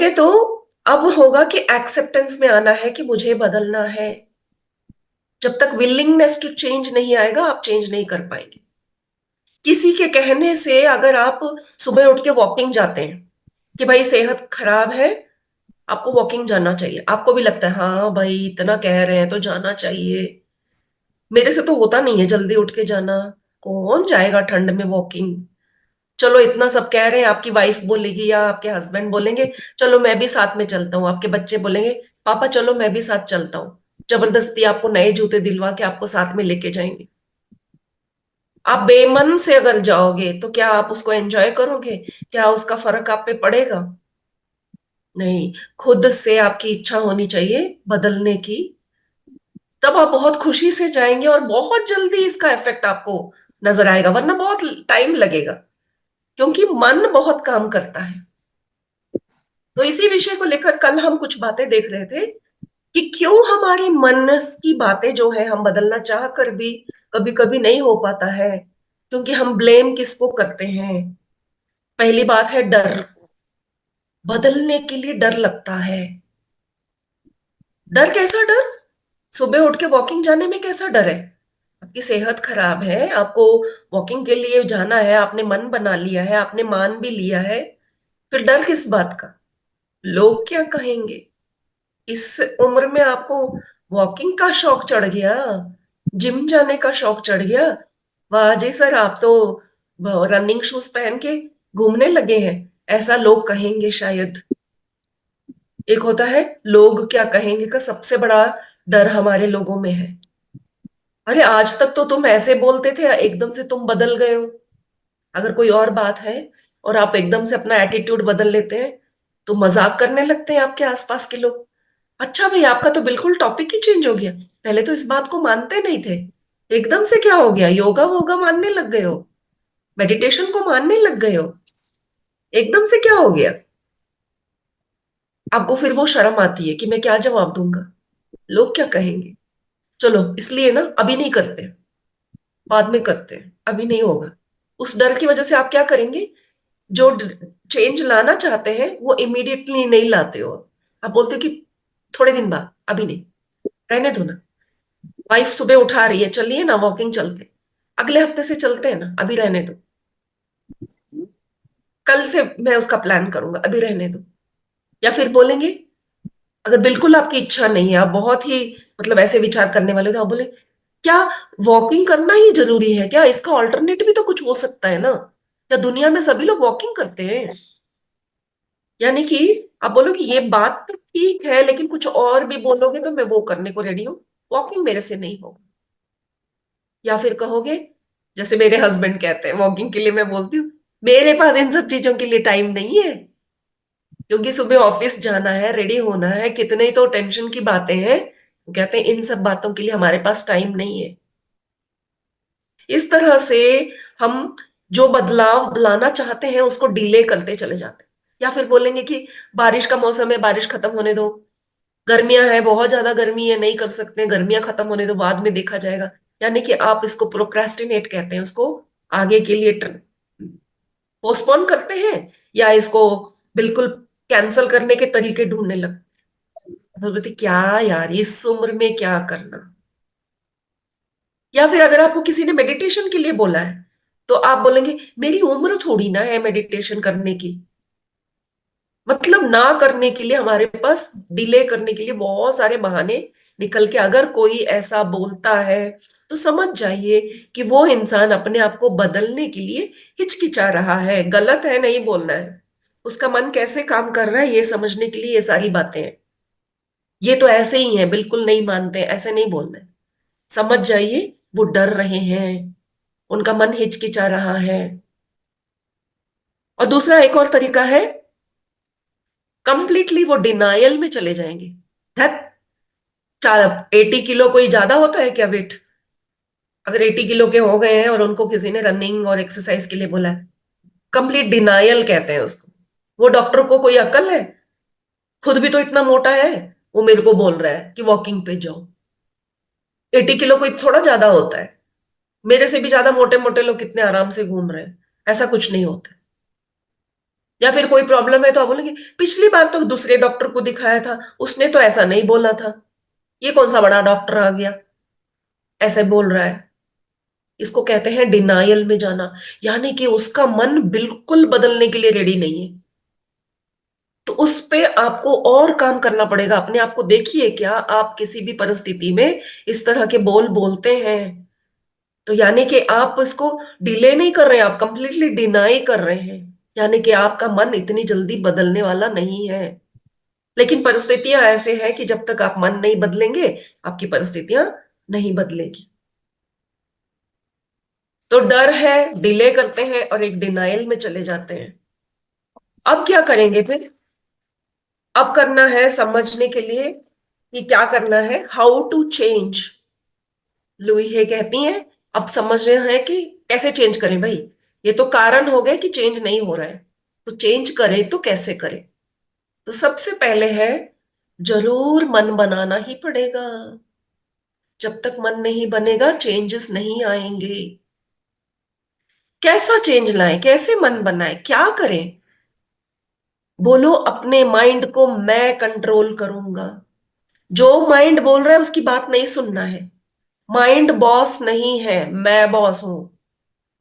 Okay, तो अब होगा कि एक्सेप्टेंस में आना है कि मुझे बदलना है। जब तक विलिंगनेस टू चेंज नहीं आएगा, आप चेंज नहीं कर पाएंगे। किसी के कहने से अगर आप सुबह उठ के वॉकिंग जाते हैं कि भाई सेहत खराब है, आपको वॉकिंग जाना चाहिए, आपको भी लगता है हाँ भाई इतना कह रहे हैं तो जाना चाहिए। मेरे से तो होता नहीं है जल्दी उठ के जाना। कौन जाएगा ठंड में वॉकिंग? चलो इतना सब कह रहे हैं, आपकी वाइफ बोलेगी या आपके हस्बैंड बोलेंगे चलो मैं भी साथ में चलता हूँ, आपके बच्चे बोलेंगे पापा चलो मैं भी साथ चलता हूँ। जबरदस्ती आपको नए जूते दिलवा के आपको साथ में लेके जाएंगे। आप बेमन से अगर जाओगे तो क्या आप उसको एंजॉय करोगे? क्या उसका फर्क आप पे पड़ेगा? नहीं। खुद से आपकी इच्छा होनी चाहिए बदलने की। तब आप बहुत खुशी से जाएंगे और बहुत जल्दी इसका इफेक्ट आपको नजर आएगा, वरना बहुत टाइम लगेगा। क्योंकि मन बहुत काम करता है। तो इसी विषय को लेकर कल हम कुछ बातें देख रहे थे कि क्यों हमारी मन की बातें जो है हम बदलना चाह कर भी कभी कभी नहीं हो पाता है। क्योंकि हम ब्लेम किसको करते हैं? पहली बात है डर। बदलने के लिए डर लगता है। डर? कैसा डर? सुबह उठ के वॉकिंग जाने में कैसा डर है? आपकी सेहत खराब है, आपको वॉकिंग के लिए जाना है, आपने मन बना लिया है, आपने मान भी लिया है, फिर डर किस बात का? लोग क्या कहेंगे? इस उम्र में आपको वॉकिंग का शौक चढ़ गया, जिम जाने का शौक चढ़ गया। वाह जी सर, आप तो रनिंग शूज पहन के घूमने लगे हैं, ऐसा लोग कहेंगे शायद। एक होता है लोग क्या कहेंगे का सबसे बड़ा डर हमारे लोगों में है। अरे आज तक तो तुम ऐसे बोलते थे, एकदम से तुम बदल गए हो। अगर कोई और बात है और आप एकदम से अपना एटीट्यूड बदल लेते हैं तो मजाक करने लगते हैं आपके आसपास के लोग। अच्छा भाई, आपका तो बिल्कुल टॉपिक ही चेंज हो गया। पहले तो इस बात को मानते नहीं थे, एकदम से क्या हो गया? योगा वोगा मानने लग गए हो? मेडिटेशन को मानने लग गए हो? एकदम से क्या हो गया? आपको फिर वो शर्म आती है कि मैं क्या जवाब दूंगा, लोग क्या कहेंगे। चलो इसलिए ना अभी नहीं करते, बाद में करते हैं, अभी नहीं होगा। उस डर की वजह से आप क्या करेंगे? जो चेंज लाना चाहते हैं वो इमीडिएटली नहीं लाते हो। आप बोलते हो कि थोड़े दिन बाद, अभी नहीं, रहने दो ना। वाइफ सुबह उठा रही है, चलिए ना वॉकिंग चलते, अगले हफ्ते से चलते हैं ना, अभी रहने दो, कल से मैं उसका प्लान करूंगा, अभी रहने दो। या फिर बोलेंगे, अगर बिल्कुल आपकी इच्छा नहीं है, आप बहुत ही मतलब ऐसे विचार करने वाले हो, तो आप बोले क्या वॉकिंग करना ही जरूरी है क्या? इसका ऑल्टरनेट भी तो कुछ हो सकता है ना? क्या दुनिया में सभी लोग वॉकिंग करते हैं? यानी कि आप बोलो कि ये बात तो ठीक है लेकिन कुछ और भी बोलोगे तो मैं वो करने को रेडी हूँ, वॉकिंग मेरे से नहीं होगा। या फिर कहोगे, जैसे मेरे हस्बैंड कहते हैं वॉकिंग के लिए, मैं बोलती हूँ मेरे पास इन सब चीजों के लिए टाइम नहीं है। क्योंकि सुबह ऑफिस जाना है, रेडी होना है, कितने ही तो टेंशन की बातें हैं। वो कहते हैं इन सब बातों के लिए हमारे पास टाइम नहीं है। इस तरह से हम जो बदलाव लाना चाहते हैं उसको डिले करते चले जाते हैं। या फिर बोलेंगे कि बारिश का मौसम है, बारिश खत्म होने दो। गर्मियां हैं, बहुत ज्यादा गर्मी है, नहीं कर सकते, गर्मियां खत्म होने दो, बाद में देखा जाएगा। यानी कि आप इसको प्रोक्रेस्टिनेट कहते हैं, उसको आगे के लिए पोस्टपोन करते हैं, या इसको बिल्कुल कैंसल करने के तरीके ढूंढने लगते हैं। तो बोलते क्या यार, इस उम्र में क्या करना। या फिर अगर आपको किसी ने मेडिटेशन के लिए बोला है तो आप बोलेंगे मेरी उम्र थोड़ी ना है मेडिटेशन करने की। मतलब ना करने के लिए हमारे पास, डिले करने के लिए बहुत सारे बहाने निकल के अगर कोई ऐसा बोलता है तो समझ जाइए कि वो इंसान अपने आप को बदलने के लिए हिचकिचा रहा है। गलत है नहीं बोलना है, उसका मन कैसे काम कर रहा है ये समझने के लिए ये सारी बातें हैं। ये तो ऐसे ही है, बिल्कुल नहीं मानते, ऐसे नहीं बोलना है। समझ जाइए वो डर रहे हैं, उनका मन हिचकिचा रहा है। और दूसरा एक और तरीका है, कंप्लीटली वो डिनायल में चले जाएंगे। धत, 80 किलो कोई ज्यादा होता है क्या वेट? अगर 80 किलो के हो गए हैं और उनको किसी ने रनिंग और एक्सरसाइज के लिए बोला है, कंप्लीट डिनायल कहते हैं उसको। वो डॉक्टर को कोई अकल है? खुद भी तो इतना मोटा है, वो मेरे को बोल रहा है कि वॉकिंग पे जाओ। 80 किलो कोई थोड़ा ज्यादा होता है? मेरे से भी ज्यादा मोटे मोटे लोग कितने आराम से घूम रहे हैं, ऐसा कुछ नहीं होता। या फिर कोई प्रॉब्लम है तो आप बोलेंगे पिछली बार तो दूसरे डॉक्टर को दिखाया था, उसने तो ऐसा नहीं बोला था, ये कौन सा बड़ा डॉक्टर आ गया ऐसे बोल रहा है। इसको कहते हैं डिनायल में जाना, यानी कि उसका मन बिल्कुल बदलने के लिए रेडी नहीं है। तो उस पे आपको और काम करना पड़ेगा। अपने आप को देखिए, क्या आप किसी भी परिस्थिति में इस तरह के बोल बोलते हैं, तो यानी कि आप इसको डिले नहीं कर रहे हैं, आप कंप्लीटली डिनाई कर रहे हैं, यानी कि आपका मन इतनी जल्दी बदलने वाला नहीं है। लेकिन परिस्थितियां ऐसे हैं कि जब तक आप मन नहीं बदलेंगे, आपकी परिस्थितियां नहीं बदलेगी। तो डर है, डिले करते हैं और एक डिनाइल में चले जाते हैं। अब क्या करेंगे फिर? अब करना है समझने के लिए कि क्या करना है, हाउ टू चेंज। लुई हे कहती हैं, अब समझ रहे हैं कि कैसे चेंज करें भाई। ये तो कारण हो गए कि चेंज नहीं हो रहा है, तो चेंज करें तो कैसे करें। तो सबसे पहले है, जरूर मन बनाना ही पड़ेगा। जब तक मन नहीं बनेगा चेंजेस नहीं आएंगे। कैसा चेंज लाएं, कैसे मन बनाए, क्या करें? बोलो, अपने माइंड को मैं कंट्रोल करूंगा। जो माइंड बोल रहा है उसकी बात नहीं सुनना है। माइंड बॉस नहीं है, मैं बॉस हूं।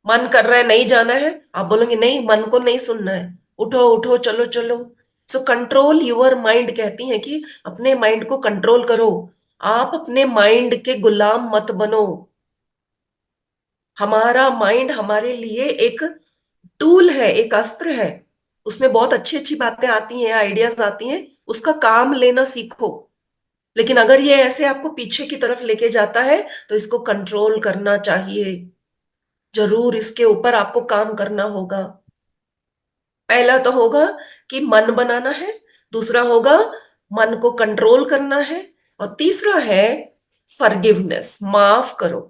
मन कर रहा है नहीं जाना है, आप बोलोगे नहीं, मन को नहीं सुनना है, उठो उठो चलो चलो। सो कंट्रोल योर माइंड कहती है कि अपने माइंड को कंट्रोल करो। आप अपने माइंड के गुलाम मत बनो। हमारा माइंड हमारे लिए एक टूल है, एक अस्त्र है। उसमें बहुत अच्छी अच्छी बातें आती हैं, आइडियाज आती हैं, उसका काम लेना सीखो। लेकिन अगर ये ऐसे आपको पीछे की तरफ लेके जाता है, तो इसको कंट्रोल करना चाहिए। जरूर इसके ऊपर आपको काम करना होगा। पहला तो होगा कि मन बनाना है, दूसरा होगा मन को कंट्रोल करना है, और तीसरा है फॉरगिवनेस, माफ करो।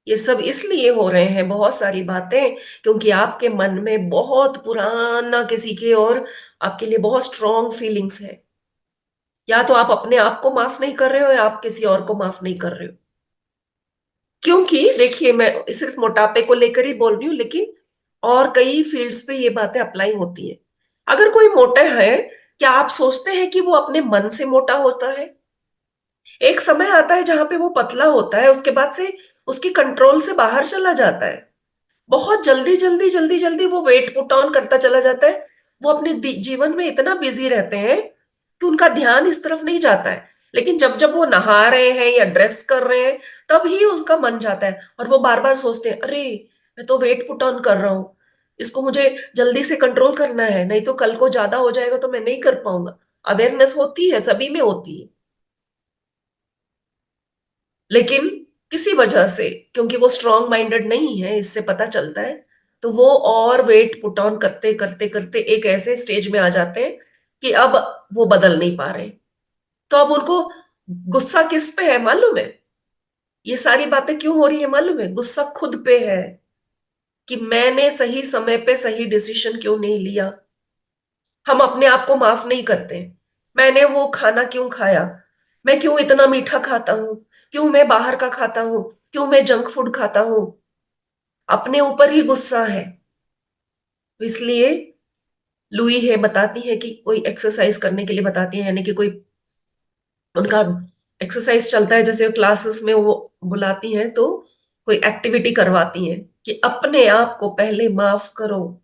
ये सब इसलिए हो रहे हैं बहुत सारी बातें, क्योंकि आपके मन में बहुत पुराना किसी के और आपके लिए बहुत स्ट्रॉन्ग फीलिंग्स है। या तो आप अपने आप को माफ नहीं कर रहे हो, या आप किसी और को माफ नहीं कर रहे हो। क्योंकि देखिए, मैं सिर्फ मोटापे को लेकर ही बोल रही हूँ, लेकिन और कई फील्ड्स पे ये बातें अप्लाई होती हैं। अगर कोई मोटा है, क्या आप सोचते हैं कि वो अपने मन से मोटा होता है? एक समय आता है जहां पे वो पतला होता है, उसके बाद से उसकी कंट्रोल से बाहर चला जाता है। बहुत जल्दी जल्दी जल्दी जल्दी वो वेट पुट ऑन करता चला जाता है। वो अपने जीवन में इतना बिजी रहते हैं कि उनका ध्यान इस तरफ नहीं जाता है। लेकिन जब जब वो नहा रहे हैं या ड्रेस कर रहे हैं, तब ही उनका मन जाता है, और वो बार बार सोचते हैं, अरे मैं तो वेट पुट ऑन कर रहा हूँ, इसको मुझे जल्दी से कंट्रोल करना है, नहीं तो कल को ज्यादा हो जाएगा तो मैं नहीं कर पाऊंगा। अवेयरनेस होती है, सभी में होती है। लेकिन किसी वजह से, क्योंकि वो स्ट्रांग माइंडेड नहीं है, इससे पता चलता है, तो वो और वेट पुट ऑन करते करते करते एक ऐसे स्टेज में आ जाते हैं कि अब वो बदल नहीं पा रहे। तो अब उनको गुस्सा किस पे है मालूम है? ये सारी बातें क्यों हो रही है मालूम है? गुस्सा खुद पे है कि मैंने सही समय पे सही डिसीजन क्यों नहीं लिया। हम अपने आप को माफ नहीं करते। मैंने वो खाना क्यों खाया, मैं क्यों इतना मीठा खाता हूँ, क्यों मैं बाहर का खाता हूँ, क्यों मैं जंक फूड खाता हूँ। अपने ऊपर ही गुस्सा है। तो इसलिए लुई है बताती है कि कोई एक्सरसाइज करने के लिए बताती है, यानी कि कोई उनका एक्सरसाइज चलता है, जैसे क्लासेस में वो बुलाती हैं, तो कोई एक्टिविटी करवाती हैं कि अपने आप को पहले माफ करो।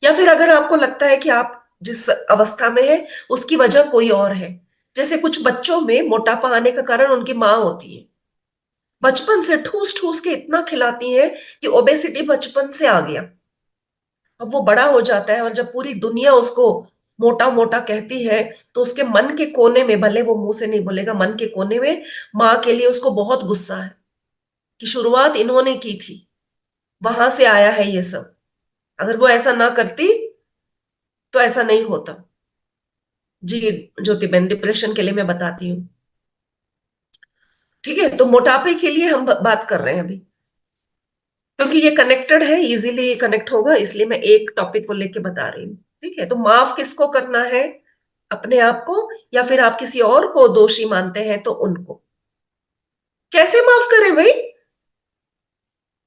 या फिर अगर आपको लगता है कि आप जिस अवस्था में है उसकी वजह कोई और है, जैसे कुछ बच्चों में मोटापा आने का कारण उनकी माँ होती है। बचपन से ठूस ठूस के इतना खिलाती है कि ओबेसिटी बचपन से आ गया। अब वो बड़ा हो जाता है, और जब पूरी दुनिया उसको मोटा मोटा कहती है, तो उसके मन के कोने में, भले वो मुंह से नहीं बोलेगा, मन के कोने में माँ के लिए उसको बहुत गुस्सा है कि शुरुआत इन्होंने की थी, वहां से आया है ये सब। अगर वो ऐसा ना करती तो ऐसा नहीं होता। जी ज्योति बहन, डिप्रेशन के लिए मैं बताती हूँ। ठीक है, तो मोटापे के लिए हम बात कर रहे हैं अभी, क्योंकि ये कनेक्टेड है, इजीली कनेक्ट होगा, इसलिए मैं एक टॉपिक को लेके बता रही हूँ। ठीक है, तो माफ किसको करना है? अपने आप को, या फिर आप किसी और को दोषी मानते हैं तो उनको। कैसे माफ करें भाई?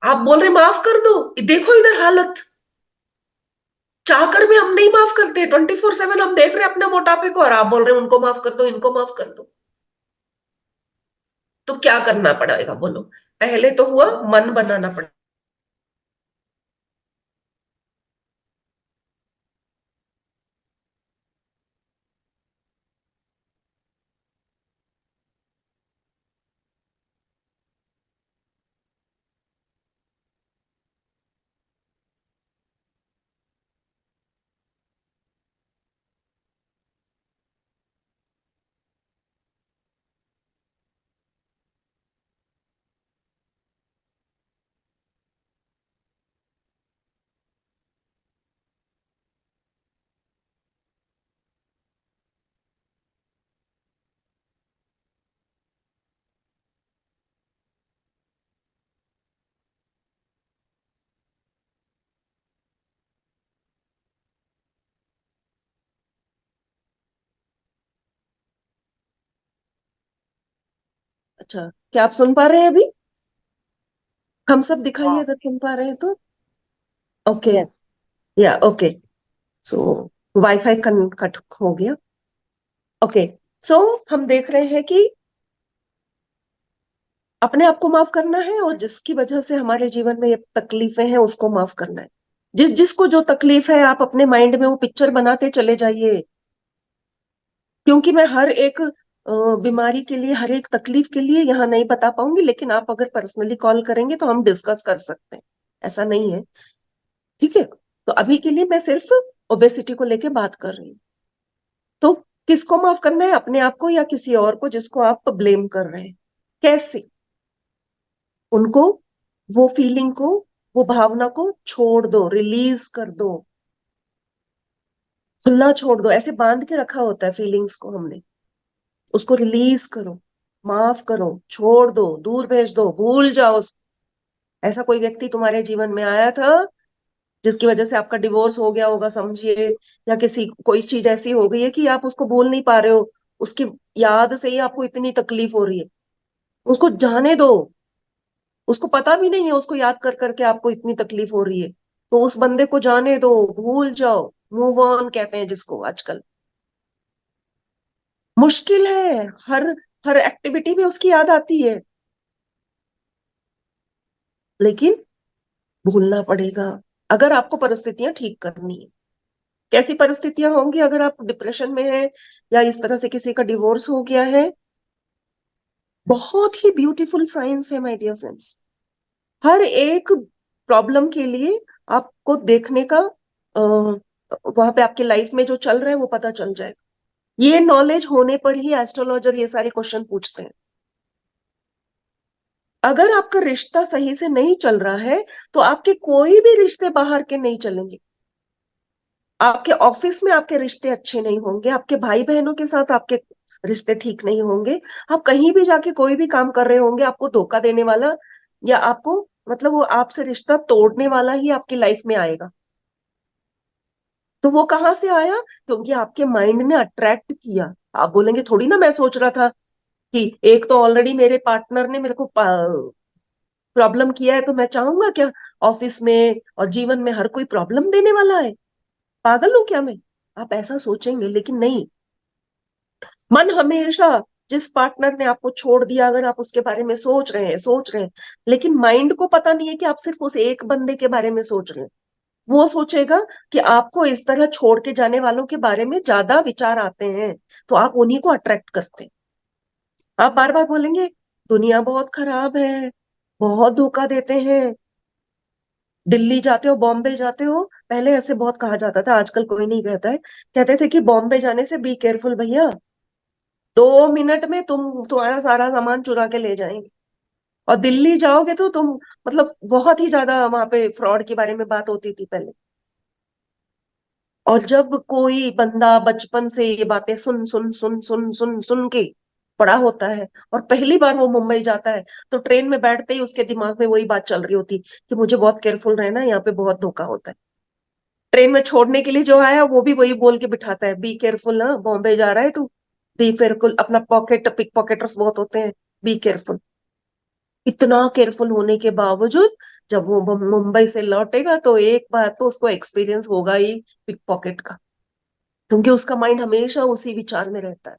आप बोल रहे माफ कर दो, देखो इधर हालत। चाहकर भी हम नहीं माफ करते। 24/7 हम देख रहे हैं अपने मोटापे को, और आप बोल रहे हैं उनको माफ कर दो, इनको माफ कर दो। तो क्या करना पड़ेगा बोलो? पहले तो हुआ मन बनाना पड़ा। अच्छा, क्या आप सुन पा रहे हैं अभी? हम सब दिखाइए हाँ। अगर सुन पा रहे हैं तो। ओके। यस। या ओके। सो वाईफाई कट हो गया। ओके। सो हम देख रहे हैं कि अपने आप को माफ करना है, और जिसकी वजह से हमारे जीवन में ये तकलीफें हैं उसको माफ करना है। जिस जिसको जो तकलीफ है, आप अपने माइंड में वो पिक्चर बनाते चले जाइए। क्योंकि मैं हर एक बीमारी के लिए, हर एक तकलीफ के लिए यहाँ नहीं बता पाऊंगी, लेकिन आप अगर पर्सनली कॉल करेंगे तो हम डिस्कस कर सकते हैं। ऐसा नहीं है। ठीक है। तो अभी के लिए मैं सिर्फ ओबेसिटी को लेके बात कर रही हूँ। तो किसको माफ करना है, अपने आप को या किसी और को जिसको आप ब्लेम कर रहे हैं? कैसे? उनको, वो फीलिंग को, वो भावना को छोड़ दो, रिलीज कर दो। खुला छोड़ दो। ऐसे बांध के रखा होता है फीलिंग्स को हमने। उसको रिलीज करो, माफ करो, छोड़ दो, दूर भेज दो, भूल जाओ ऐसा कोई व्यक्ति तुम्हारे जीवन में आया था जिसकी वजह से आपका डिवोर्स हो गया होगा समझिए, या किसी कोई चीज ऐसी हो गई है कि आप उसको भूल नहीं पा रहे हो, उसकी याद से ही आपको इतनी तकलीफ हो रही है। उसको जाने दो। उसको पता भी नहीं है उसको याद कर करके आपको इतनी तकलीफ हो रही है। तो उस बंदे को जाने दो, भूल जाओ। मूव ऑन कहते हैं जिसको आजकल। मुश्किल है। हर हर एक्टिविटी में उसकी याद आती है, लेकिन भूलना पड़ेगा अगर आपको परिस्थितियां ठीक करनी है। कैसी परिस्थितियां होंगी अगर आप डिप्रेशन में हैं, या इस तरह से किसी का डिवोर्स हो गया है? बहुत ही ब्यूटीफुल साइंस है माय डियर फ्रेंड्स। हर एक प्रॉब्लम के लिए आपको देखने का, वहां पे आपके लाइफ में जो चल रहा है वो पता चल जाएगा। ये नॉलेज होने पर ही एस्ट्रोलॉजर ये सारे क्वेश्चन पूछते हैं। अगर आपका रिश्ता सही से नहीं चल रहा है, तो आपके कोई भी रिश्ते बाहर के नहीं चलेंगे। आपके ऑफिस में आपके रिश्ते अच्छे नहीं होंगे, आपके भाई बहनों के साथ आपके रिश्ते ठीक नहीं होंगे। आप कहीं भी जाके कोई भी काम कर रहे होंगे, आपको धोखा देने वाला, या आपको, मतलब वो आपसे रिश्ता तोड़ने वाला ही आपकी लाइफ में आएगा। तो वो कहाँ से आया? क्योंकि आपके माइंड ने अट्रैक्ट किया। आप बोलेंगे थोड़ी ना मैं सोच रहा था कि एक तो ऑलरेडी मेरे पार्टनर ने मेरे को प्रॉब्लम किया है, तो मैं चाहूंगा क्या ऑफिस में और जीवन में हर कोई प्रॉब्लम देने वाला है? पागल हूं क्या मैं? आप ऐसा सोचेंगे, लेकिन नहीं। मन हमेशा, जिस पार्टनर ने आपको छोड़ दिया, अगर आप उसके बारे में सोच रहे हैं, लेकिन माइंड को पता नहीं है कि आप सिर्फ उस एक बंदे के बारे में सोच रहे हैं। वो सोचेगा कि आपको इस तरह छोड़ के जाने वालों के बारे में ज्यादा विचार आते हैं, तो आप उन्हीं को अट्रैक्ट करते हैं। आप बार बार बोलेंगे दुनिया बहुत खराब है, बहुत धोखा देते हैं। दिल्ली जाते हो, बॉम्बे जाते हो, पहले ऐसे बहुत कहा जाता था, आजकल कोई नहीं कहता है। कहते थे कि बॉम्बे जाने से बी केयरफुल भैया, 2 मिनट में तुम्हारा सारा सामान चुरा के ले जाएंगे। और दिल्ली जाओगे तो तुम, मतलब बहुत ही ज्यादा वहां पे फ्रॉड के बारे में बात होती थी पहले। और जब कोई बंदा बचपन से ये बातें सुन सुन सुन सुन सुन सुन के पड़ा होता है, और पहली बार वो मुंबई जाता है, तो ट्रेन में बैठते ही उसके दिमाग में वही बात चल रही होती कि मुझे बहुत केयरफुल रहना है, यहाँ पे बहुत धोखा होता है। ट्रेन में छोड़ने के लिए जो आया वो भी वही बोल के बिठाता है, बी केयरफुल, हाँ बॉम्बे जा रहा है तू, बी केयरफुल, अपना पॉकेट पिक पॉकेटर्स बहुत होते हैं, बी केयरफुल। इतना केयरफुल होने के बावजूद जब वो मुंबई से लौटेगा तो एक बार तो उसको एक्सपीरियंस होगा ही पिक पॉकेट का, क्योंकि उसका माइंड हमेशा उसी विचार में रहता है।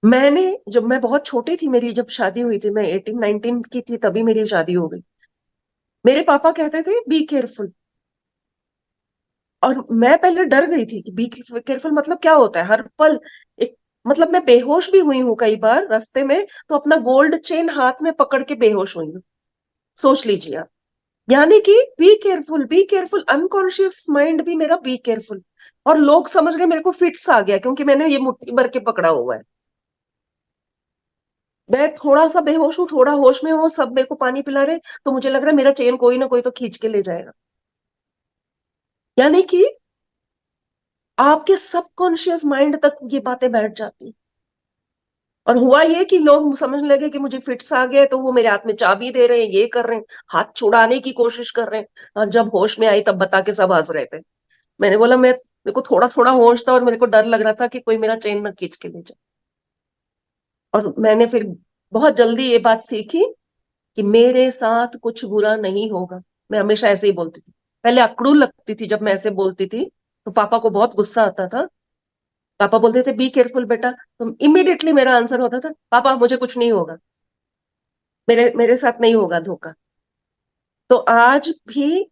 मैंने, जब मैं बहुत छोटी थी, मेरी जब शादी हुई थी, मैं 18-19 की थी, तभी मेरी शादी हो गई। मेरे पापा कहते थे बी केयरफुल, और मैं पहले डर गई थी कि बी केयरफुल मतलब क्या होता है, हर पल एक, मतलब मैं बेहोश भी हुई हूँ कई बार रास्ते में, तो अपना गोल्ड चेन हाथ में पकड़ के बेहोश हुई हूँ। सोच लीजिए आप। यानी कि बी केयरफुल, अनकॉन्शियस माइंड भी मेरा बी केयरफुल। और लोग समझ रहे मेरे को फिट्स आ गया, क्योंकि मैंने ये मुट्ठी भर के पकड़ा हुआ है। मैं थोड़ा सा बेहोश हूँ, थोड़ा होश में हूँ, सब मेरे को पानी पिला रहे, तो मुझे लग रहा है मेरा चेन कोई ना कोई तो खींच के ले जाएगा। यानी कि आपके सबकॉन्शियस माइंड तक ये बातें बैठ जाती। और हुआ ये कि लोग समझने लगे कि मुझे फिट्स आ गया, तो वो मेरे हाथ में चाबी दे रहे हैं, ये कर रहे हैं, हाथ छुड़ाने की कोशिश कर रहे हैं। और जब होश में आई तब बता के सब हंस रहे थे। मैंने बोला, मैं, मेरे को थोड़ा थोड़ा होश था और मेरे को डर लग रहा था कि कोई मेरा चेन ना खींच के ले जाए। और मैंने फिर बहुत जल्दी ये बात सीखी कि मेरे साथ कुछ बुरा नहीं होगा। मैं हमेशा ऐसे ही बोलती थी। पहले अकड़ू लगती थी जब मैं ऐसे बोलती थी, तो पापा को बहुत गुस्सा आता था। पापा बोलते थे बी केयरफुल बेटा, तो इमीडिएटली मेरा आंसर होता था, पापा मुझे कुछ नहीं होगा, मेरे मेरे साथ नहीं होगा धोखा। तो आज भी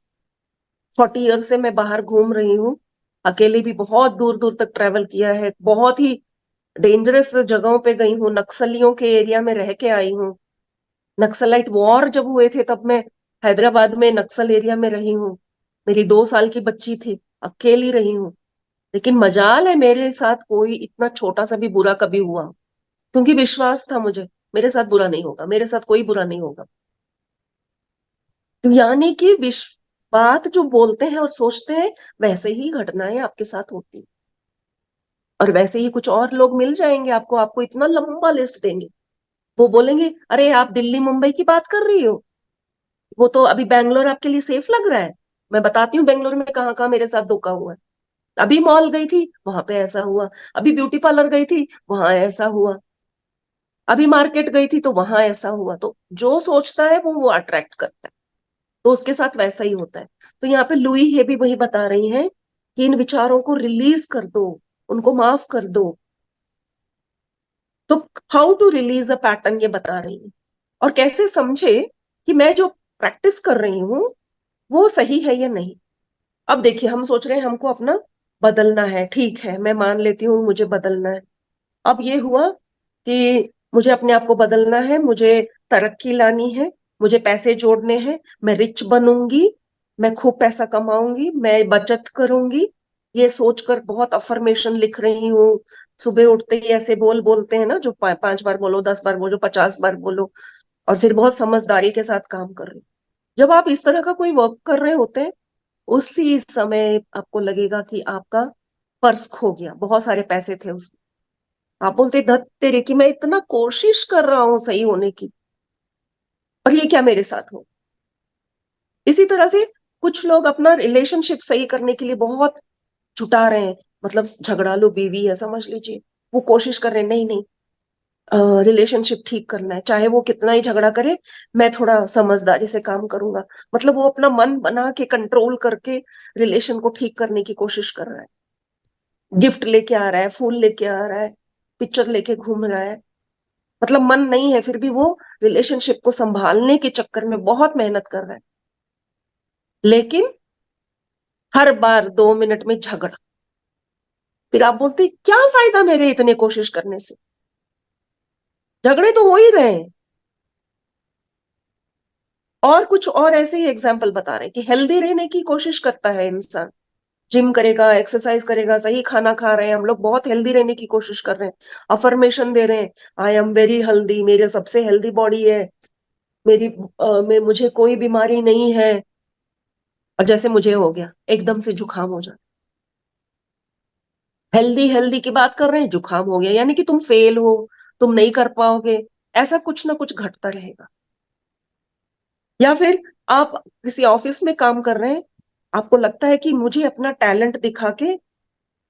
40 ईयर से मैं बाहर घूम रही हूँ। अकेले भी बहुत दूर दूर तक ट्रेवल किया है, बहुत ही डेंजरस जगहों पे गई हूँ, नक्सलियों के एरिया में रह के आई हूँ। नक्सलाइट वॉर जब हुए थे तब मैं हैदराबाद में नक्सल एरिया में रही हूँ। मेरी 2 साल की बच्ची थी, अकेली रही हूँ। लेकिन मजाल है मेरे साथ कोई इतना छोटा सा भी बुरा कभी हुआ, क्योंकि विश्वास था मुझे, मेरे साथ बुरा नहीं होगा, मेरे साथ कोई बुरा नहीं होगा। तो यानी कि विश्व, बात जो बोलते हैं और सोचते हैं, वैसे ही घटनाएं आपके साथ होती हैं। और वैसे ही कुछ और लोग मिल जाएंगे आपको, आपको इतना लंबा लिस्ट देंगे। वो बोलेंगे, अरे आप दिल्ली मुंबई की बात कर रही हो, वो तो अभी बैंगलोर आपके लिए सेफ लग रहा है। मैं बताती हूँ बैंगलोर में कहाँ कहाँ मेरे साथ धोखा हुआ है। अभी मॉल गई थी, वहां पे ऐसा हुआ। अभी ब्यूटी पार्लर गई थी, वहां ऐसा हुआ। अभी मार्केट गई थी तो वहां ऐसा हुआ। तो जो सोचता है वो अट्रैक्ट करता है। तो उसके साथ वैसा ही होता है। तो यहाँ पे लुई ये भी वही बता रही हैं कि इन विचारों को रिलीज कर दो, उनको माफ कर दो। तो how to release a pattern ये बता रही है। और कैसे समझे कि मैं जो प्रैक्टिस कर रही हूँ वो सही है या नहीं। अब देखिए, हम सोच रहे हैं हमको अपना बदलना है, ठीक है, मैं मान लेती हूँ मुझे बदलना है। अब ये हुआ कि मुझे अपने आप को बदलना है, मुझे तरक्की लानी है, मुझे पैसे जोड़ने हैं, मैं रिच बनूंगी, मैं खूब पैसा कमाऊंगी, मैं बचत करूंगी। ये सोचकर बहुत अफर्मेशन लिख रही हूँ। सुबह उठते ही ऐसे बोलते हैं ना, जो 5 बार बोलो, 10 बार बोलो, 50 बार बोलो। और फिर बहुत समझदारी के साथ काम कर रही हूँ। जब आप इस तरह का कोई वर्क कर रहे होते हैं, उसी समय आपको लगेगा कि आपका पर्स खो गया, बहुत सारे पैसे थे उसमें। आप बोलते, धत तेरे की, मैं इतना कोशिश कर रहा हूं सही होने की, और ये क्या मेरे साथ हो। इसी तरह से कुछ लोग अपना रिलेशनशिप सही करने के लिए बहुत जुटा रहे हैं। मतलब झगड़ालू बीवी है समझ लीजिए, वो कोशिश कर रहे हैं, नहीं नहीं, रिलेशनशिप ठीक करना है, चाहे वो कितना ही झगड़ा करे, मैं थोड़ा समझदारी से काम करूंगा। मतलब वो अपना मन बना के कंट्रोल करके रिलेशन को ठीक करने की कोशिश कर रहा है। गिफ्ट लेके आ रहा है, फूल लेके आ रहा है, पिक्चर लेके घूम रहा है। मतलब मन नहीं है, फिर भी वो रिलेशनशिप को संभालने के चक्कर में बहुत मेहनत कर रहा है। लेकिन हर बार 2 मिनट में झगड़ा। फिर आप बोलते, क्या फायदा मेरे इतने कोशिश करने से, झगड़े तो हो ही रहे हैं। और कुछ और ऐसे ही एग्जाम्पल बता रहे हैं कि हेल्दी रहने की कोशिश करता है इंसान, जिम करेगा, एक्सरसाइज करेगा, सही खाना खा रहे हैं हम लोग, बहुत हेल्दी रहने की कोशिश कर रहे हैं, अफर्मेशन दे रहे हैं, आई एम वेरी हेल्दी, मेरे सबसे हेल्दी बॉडी है, मेरी मुझे कोई बीमारी नहीं है। और जैसे मुझे हो गया, एकदम से जुकाम हो जाता। हेल्दी हेल्दी की बात कर रहे हैं, जुकाम हो गया, यानी कि तुम फेल हो, तुम नहीं कर पाओगे। ऐसा कुछ ना कुछ घटता रहेगा। या फिर आप किसी ऑफिस में काम कर रहे हैं, आपको लगता है कि मुझे अपना टैलेंट दिखा के,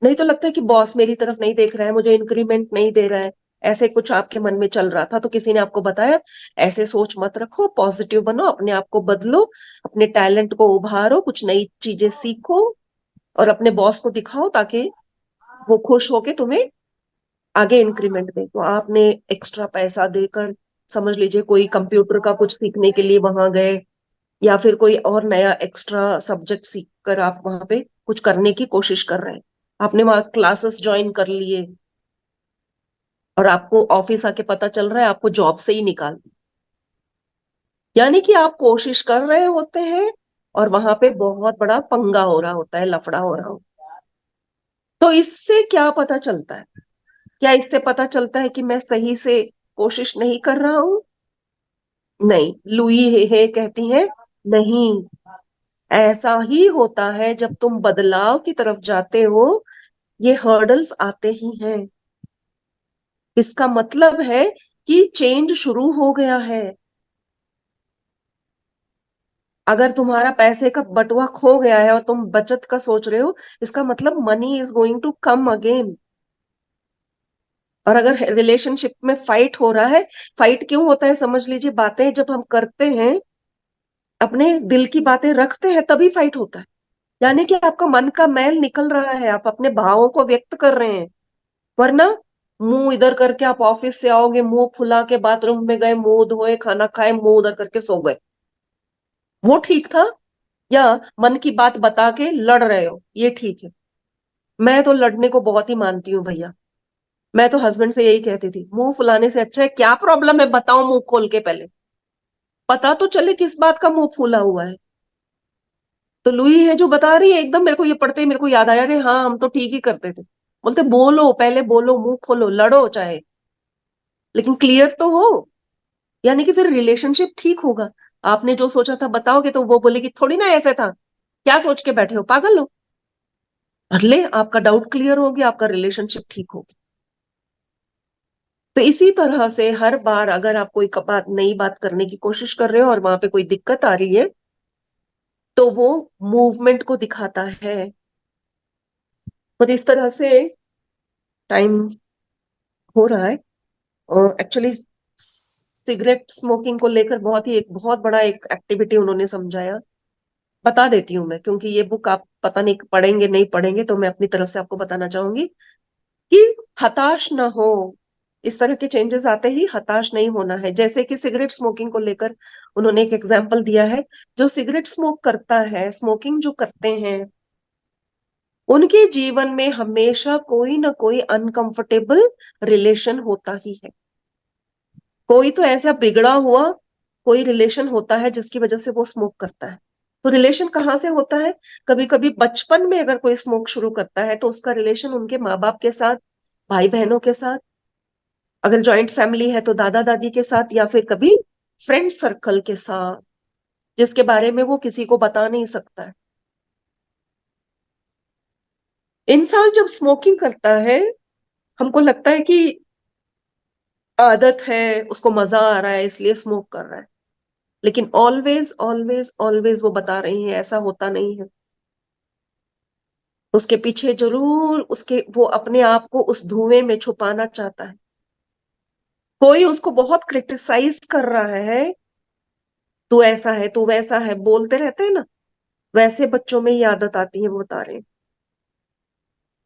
नहीं तो लगता है कि बॉस मेरी तरफ नहीं देख रहा है, मुझे इंक्रीमेंट नहीं दे रहा है, ऐसे कुछ आपके मन में चल रहा था तो किसी ने आपको बताया ऐसे सोच मत रखो, पॉजिटिव बनो, अपने आप को बदलो, अपने टैलेंट को उभारो, कुछ नई चीजें सीखो और अपने बॉस को दिखाओ ताकि वो खुश होके तुम्हें आगे इंक्रीमेंट दे। तो आपने एक्स्ट्रा पैसा देकर, समझ लीजिए कोई कंप्यूटर का कुछ सीखने के लिए वहां गए, या फिर कोई और नया एक्स्ट्रा सब्जेक्ट सीख कर आप वहां पे कुछ करने की कोशिश कर रहे हैं, आपने वहां क्लासेस ज्वाइन कर लिए और आपको ऑफिस आके पता चल रहा है आपको जॉब से ही निकाल दिया। यानी कि आप कोशिश कर रहे होते हैं और वहां पे बहुत बड़ा पंगा हो रहा होता है, लफड़ा हो रहा होता है। तो इससे क्या पता चलता है? क्या इससे पता चलता है कि मैं सही से कोशिश नहीं कर रहा हूं? नहीं। लुई हे कहती है, नहीं, ऐसा ही होता है जब तुम बदलाव की तरफ जाते हो, ये हर्डल्स आते ही हैं। इसका मतलब है कि चेंज शुरू हो गया है। अगर तुम्हारा पैसे का बटुआ खो गया है और तुम बचत का सोच रहे हो, इसका मतलब money is going to come again. और अगर रिलेशनशिप में फाइट हो रहा है, फाइट क्यों होता है समझ लीजिए, बातें जब हम करते हैं, अपने दिल की बातें रखते हैं, तभी फाइट होता है। यानी कि आपका मन का मैल निकल रहा है, आप अपने भावों को व्यक्त कर रहे हैं। वरना मुंह इधर करके आप ऑफिस से आओगे, मुंह फुला के बाथरूम में गए, मुंह धोए, खाना खाए, मुंह उधर करके सो गए, वो ठीक था? या मन की बात बता के लड़ रहे हो, ये ठीक है? मैं तो लड़ने को बहुत ही मानती हूँ भैया। मैं तो हस्बैंड से यही कहती थी, मुंह फुलाने से अच्छा है क्या प्रॉब्लम है बताओ, मुंह खोल के पहले पता तो चले किस बात का मुंह फूला हुआ है। तो लुई है जो बता रही है, एकदम मेरे को ये पढ़ते ही मेरे को याद आया, अरे हाँ हम तो ठीक ही करते थे। बोलते बोलो, पहले बोलो, मुंह खोलो, लड़ो चाहे, लेकिन क्लियर तो हो। यानी कि फिर रिलेशनशिप ठीक होगा। आपने जो सोचा था बताओगे तो वो बोलेगी थोड़ी ना ऐसे था, क्या सोच के बैठे हो, पागल हो। अगले आपका डाउट क्लियर हो गया, आपका रिलेशनशिप ठीक हो गया। तो इसी तरह से हर बार अगर आप कोई बात नई बात करने की कोशिश कर रहे हो और वहां पे कोई दिक्कत आ रही है, तो वो मूवमेंट को दिखाता है। और इस तरह से टाइम हो रहा है। और एक्चुअली सिगरेट स्मोकिंग को लेकर बहुत ही एक बहुत बड़ा एक एक्टिविटी उन्होंने समझाया। बता देती हूँ मैं, क्योंकि ये बुक आप पता नहीं पढ़ेंगे नहीं पढ़ेंगे, तो मैं अपनी तरफ से आपको बताना चाहूंगी कि हताश ना हो। इस तरह के चेंजेस आते ही हताश नहीं होना है। जैसे कि सिगरेट स्मोकिंग को लेकर उन्होंने एक एग्जाम्पल दिया है। जो सिगरेट स्मोक करता है, स्मोकिंग जो करते हैं, उनके जीवन में हमेशा कोई ना कोई अनकंफर्टेबल रिलेशन होता ही है। कोई तो ऐसा बिगड़ा हुआ कोई रिलेशन होता है जिसकी वजह से वो स्मोक करता है। तो रिलेशन कहाँ से होता है? कभी कभी बचपन में अगर कोई स्मोक शुरू करता है तो उसका रिलेशन उनके माँ बाप के साथ, भाई बहनों के साथ, अगर जॉइंट फैमिली है तो दादा दादी के साथ, या फिर कभी फ्रेंड सर्कल के साथ, जिसके बारे में वो किसी को बता नहीं सकता है। इंसान जब स्मोकिंग करता है, हमको लगता है कि आदत है, उसको मजा आ रहा है इसलिए स्मोक कर रहा है। लेकिन ऑलवेज ऑलवेज ऑलवेज वो बता रही है ऐसा होता नहीं है। उसके पीछे जरूर उसके वो अपने आप को उस धुएं में छुपाना चाहता है। कोई उसको बहुत क्रिटिसाइज कर रहा है, तू ऐसा है, तू वैसा है, बोलते रहते हैं ना, वैसे बच्चों में ये आदत आती है। वो बता रहे हैं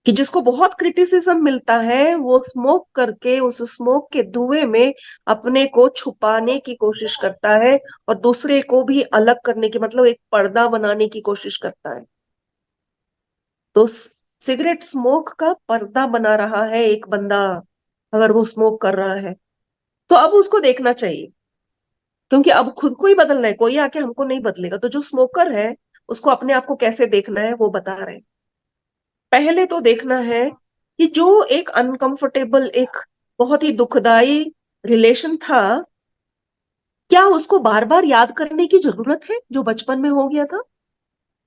कि जिसको बहुत क्रिटिसिज्म मिलता है वो स्मोक करके उस स्मोक के धुएं में अपने को छुपाने की कोशिश करता है और दूसरे को भी अलग करने की, मतलब एक पर्दा बनाने की कोशिश करता है। तो सिगरेट स्मोक का पर्दा बना रहा है एक बंदा, अगर वो स्मोक कर रहा है तो अब उसको देखना चाहिए, क्योंकि अब खुद को ही बदलना है, कोई आके हमको नहीं बदलेगा। तो जो स्मोकर है उसको अपने आप को कैसे देखना है वो बता रहे हैं। पहले तो देखना है कि जो एक अनकंफर्टेबल, एक बहुत ही दुखदाई रिलेशन था, क्या उसको बार बार याद करने की जरूरत है जो बचपन में हो गया था,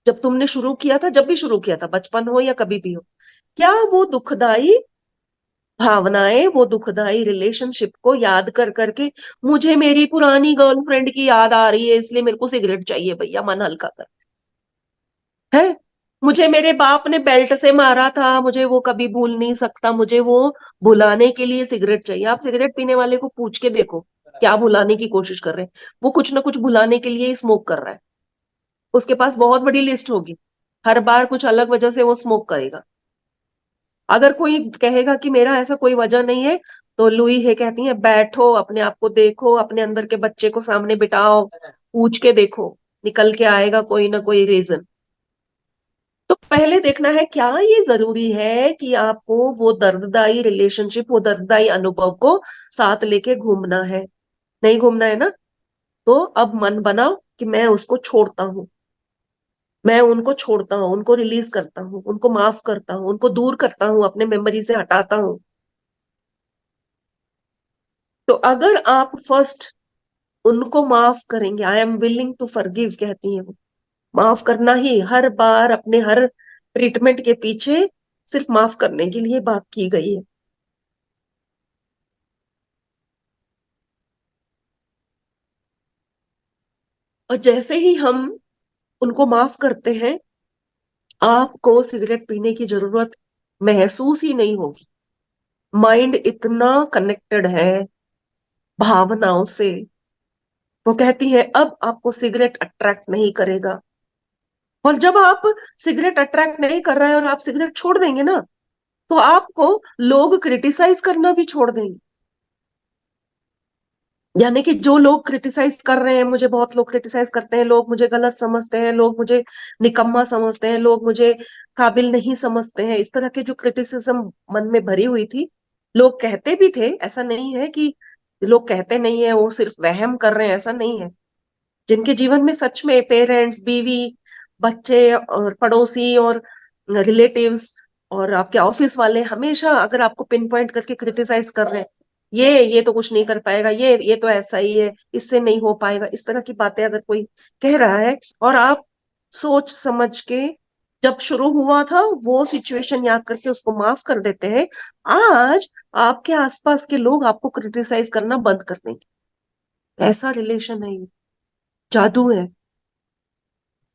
जब तुमने शुरू किया था, जब भी शुरू किया था, बचपन हो या कभी भी हो? क्या वो दुखदाई भावनाएं, वो दुखदाई रिलेशनशिप को याद कर करके मुझे मेरी पुरानी गर्लफ्रेंड की याद आ रही है इसलिए मेरे को सिगरेट चाहिए भैया, मन हल्का कर है? मुझे मेरे बाप ने बेल्ट से मारा था, मुझे वो कभी भूल नहीं सकता, मुझे वो भुलाने के लिए सिगरेट चाहिए। आप सिगरेट पीने वाले को पूछ के देखो, क्या भुलाने की कोशिश कर रहे हैं। वो कुछ ना कुछ भुलाने के लिए ही स्मोक कर रहा है। उसके पास बहुत बड़ी लिस्ट होगी, हर बार कुछ अलग वजह से वो स्मोक करेगा। अगर कोई कहेगा कि मेरा ऐसा कोई वजह नहीं है, तो लुई है कहती है, बैठो, अपने आप को देखो, अपने अंदर के बच्चे को सामने बिठाओ, पूछ के देखो, निकल के आएगा कोई ना कोई रीजन। तो पहले देखना है क्या ये जरूरी है कि आपको वो दर्ददाई रिलेशनशिप, वो दर्ददाई अनुभव को साथ लेके घूमना है। नहीं घूमना है ना, तो अब मन बनाओ कि मैं उसको छोड़ता हूँ, मैं उनको छोड़ता हूँ, उनको रिलीज करता हूँ, उनको माफ करता हूँ, उनको दूर करता हूँ, अपने मेमोरी से हटाता हूँ। तो अगर आप फर्स्ट उनको माफ करेंगे, I am willing to forgive कहती है वो, माफ करना ही हर बार अपने हर ट्रीटमेंट के पीछे सिर्फ माफ करने के लिए बात की गई है। और जैसे ही हम उनको माफ करते हैं, आपको सिगरेट पीने की जरूरत महसूस ही नहीं होगी। माइंड इतना कनेक्टेड है भावनाओं से। वो कहती है अब आपको सिगरेट अट्रैक्ट नहीं करेगा। और जब आप सिगरेट अट्रैक्ट नहीं कर रहे हैं और आप सिगरेट छोड़ देंगे ना, तो आपको लोग क्रिटिसाइज करना भी छोड़ देंगे। यानी कि जो लोग क्रिटिसाइज कर रहे हैं, मुझे बहुत लोग क्रिटिसाइज करते हैं, लोग मुझे गलत समझते हैं, लोग मुझे निकम्मा समझते हैं, लोग मुझे काबिल नहीं समझते हैं, इस तरह के जो क्रिटिसिज्म मन में भरी हुई थी। लोग कहते भी थे, ऐसा नहीं है कि लोग कहते नहीं है, वो सिर्फ वहम कर रहे हैं, ऐसा नहीं है। जिनके जीवन में सच में पेरेंट्स, बीवी, बच्चे और पड़ोसी और रिलेटिव्स और आपके ऑफिस वाले हमेशा अगर आपको पिन पॉइंट करके क्रिटिसाइज कर रहे हैं, ये तो कुछ नहीं कर पाएगा, ये तो ऐसा ही है, इससे नहीं हो पाएगा, इस तरह की बातें अगर कोई कह रहा है, और आप सोच समझ के जब शुरू हुआ था वो सिचुएशन याद करके उसको माफ कर देते हैं, आज आपके आसपास के लोग आपको क्रिटिसाइज करना बंद कर देंगे। ऐसा रिलेशन है ये, जादू है।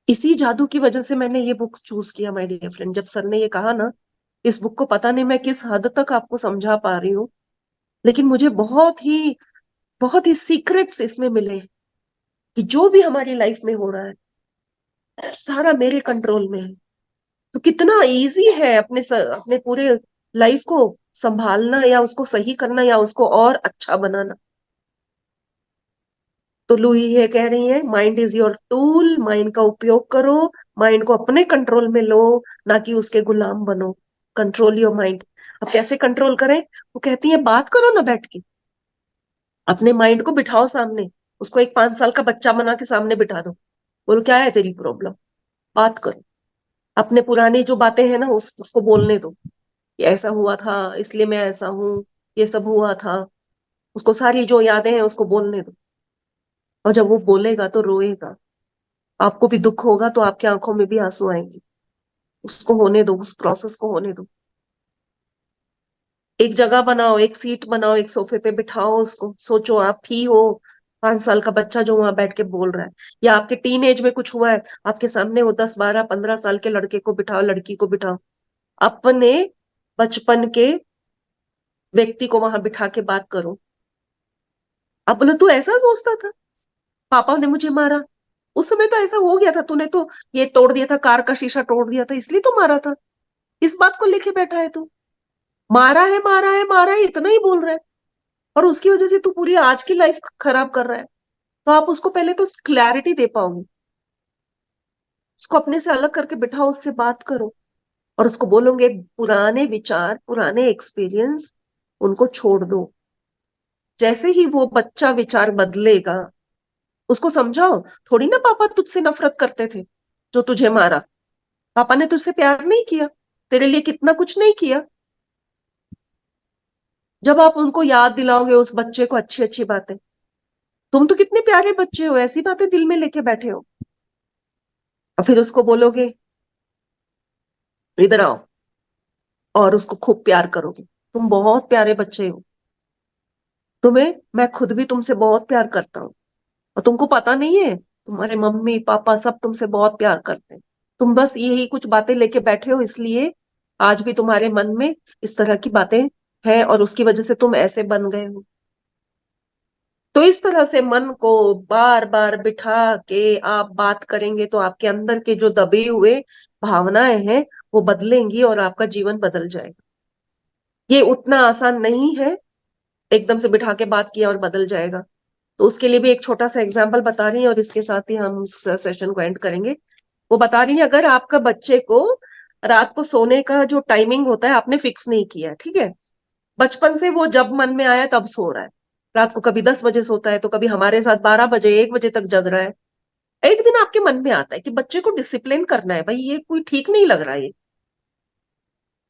इसी जादू की वजह से मैंने ये बुक चूज किया माय डियर फ्रेंड। जब सर ने ये कहा ना, इस बुक को पता नहीं मैं किस हद तक आपको समझा पा रही हूँ, लेकिन मुझे बहुत ही सीक्रेट्स इसमें मिले कि जो भी हमारी लाइफ में हो रहा है सारा मेरे कंट्रोल में है। तो कितना इजी है अपने पूरे लाइफ को संभालना, या उसको सही करना, या उसको और अच्छा बनाना। तो लुई ये कह रही है, mind is your tool, mind का उपयोग करो, माइंड को अपने कंट्रोल में लो, ना कि उसके गुलाम बनो। Control your mind. अब कैसे कंट्रोल करें? वो कहती है बात करो ना बैठ के, अपने माइंड को बिठाओ सामने, उसको एक 5 साल का बच्चा बना के सामने बिठा दो, बोलो क्या है तेरी प्रॉब्लम, बात करो। अपने पुरानी जो बातें हैं ना उसको बोलने दो, कि ऐसा हुआ था इसलिए मैं ऐसा हूं, ये सब हुआ था। उसको सारी जो यादें हैं उसको बोलने दो। और जब वो बोलेगा तो रोएगा, आपको भी दुख होगा, तो आपकी आंखों में भी आंसू आएंगे। उसको होने दो, उस प्रोसेस को होने दो। एक जगह बनाओ, एक सीट बनाओ, एक सोफे पे बिठाओ उसको, सोचो आप ही हो 5 साल का बच्चा जो वहां बैठ के बोल रहा है। या आपके टीन एज में कुछ हुआ है, आपके सामने हो 10, 12, 15 साल के लड़के को बिठाओ, लड़की को बिठाओ, अपने बचपन के व्यक्ति को वहां बिठा के बात करो। आप बोलो तू ऐसा सोचता था, पापा ने मुझे मारा, उस समय तो ऐसा हो गया था, तूने तो ये तोड़ दिया था, कार का शीशा तोड़ दिया था, इसलिए तो मारा था, इस बात को लेके बैठा है तू, मारा है, मारा है, मारा है, इतना ही बोल रहा है, और उसकी वजह से तू पूरी आज की लाइफ खराब कर रहा है। तो आप उसको पहले तो क्लैरिटी दे पाओगे, उसको अपने से अलग करके बिठाओ, उससे बात करो, और उसको बोलोगे पुराने विचार, पुराने एक्सपीरियंस उनको छोड़ दो। जैसे ही वो बच्चा विचार बदलेगा, उसको समझाओ, थोड़ी ना पापा तुझसे नफरत करते थे जो तुझे मारा, पापा ने तुझसे प्यार नहीं किया, तेरे लिए कितना कुछ नहीं किया। जब आप उनको याद दिलाओगे उस बच्चे को अच्छी अच्छी बातें, तुम तो कितने प्यारे बच्चे हो, ऐसी बातें दिल में लेके बैठे हो, और फिर उसको बोलोगे इधर आओ, और उसको खूब प्यार करोगे, तुम बहुत प्यारे बच्चे हो, तुम्हें मैं खुद भी तुमसे बहुत प्यार करता हूँ, और तुमको पता नहीं है, तुम्हारे मम्मी पापा सब तुमसे बहुत प्यार करते हैं। तुम बस यही कुछ बातें लेके बैठे हो, इसलिए आज भी तुम्हारे मन में इस तरह की बातें हैं और उसकी वजह से तुम ऐसे बन गए हो। तो इस तरह से मन को बार बार बिठा के आप बात करेंगे तो आपके अंदर के जो दबे हुए भावनाएं हैं वो बदलेंगी और आपका जीवन बदल जाएगा। ये उतना आसान नहीं है एकदम से बिठा के बात किया और बदल जाएगा। तो उसके लिए भी एक छोटा सा एग्जाम्पल बता रही हैं और इसके साथ ही हम इस सेशन को एंड करेंगे। वो बता रही है, अगर आपका बच्चे को रात को सोने का जो टाइमिंग होता है आपने फिक्स नहीं किया, ठीक है, बचपन से वो जब मन में आया तब सो रहा है, रात को कभी 10 बजे सोता है तो कभी हमारे साथ 12 बजे 1 बजे तक जग रहा है। एक दिन आपके मन में आता है कि बच्चे को डिसिप्लिन करना है, भाई ये कोई ठीक नहीं लग रहा है,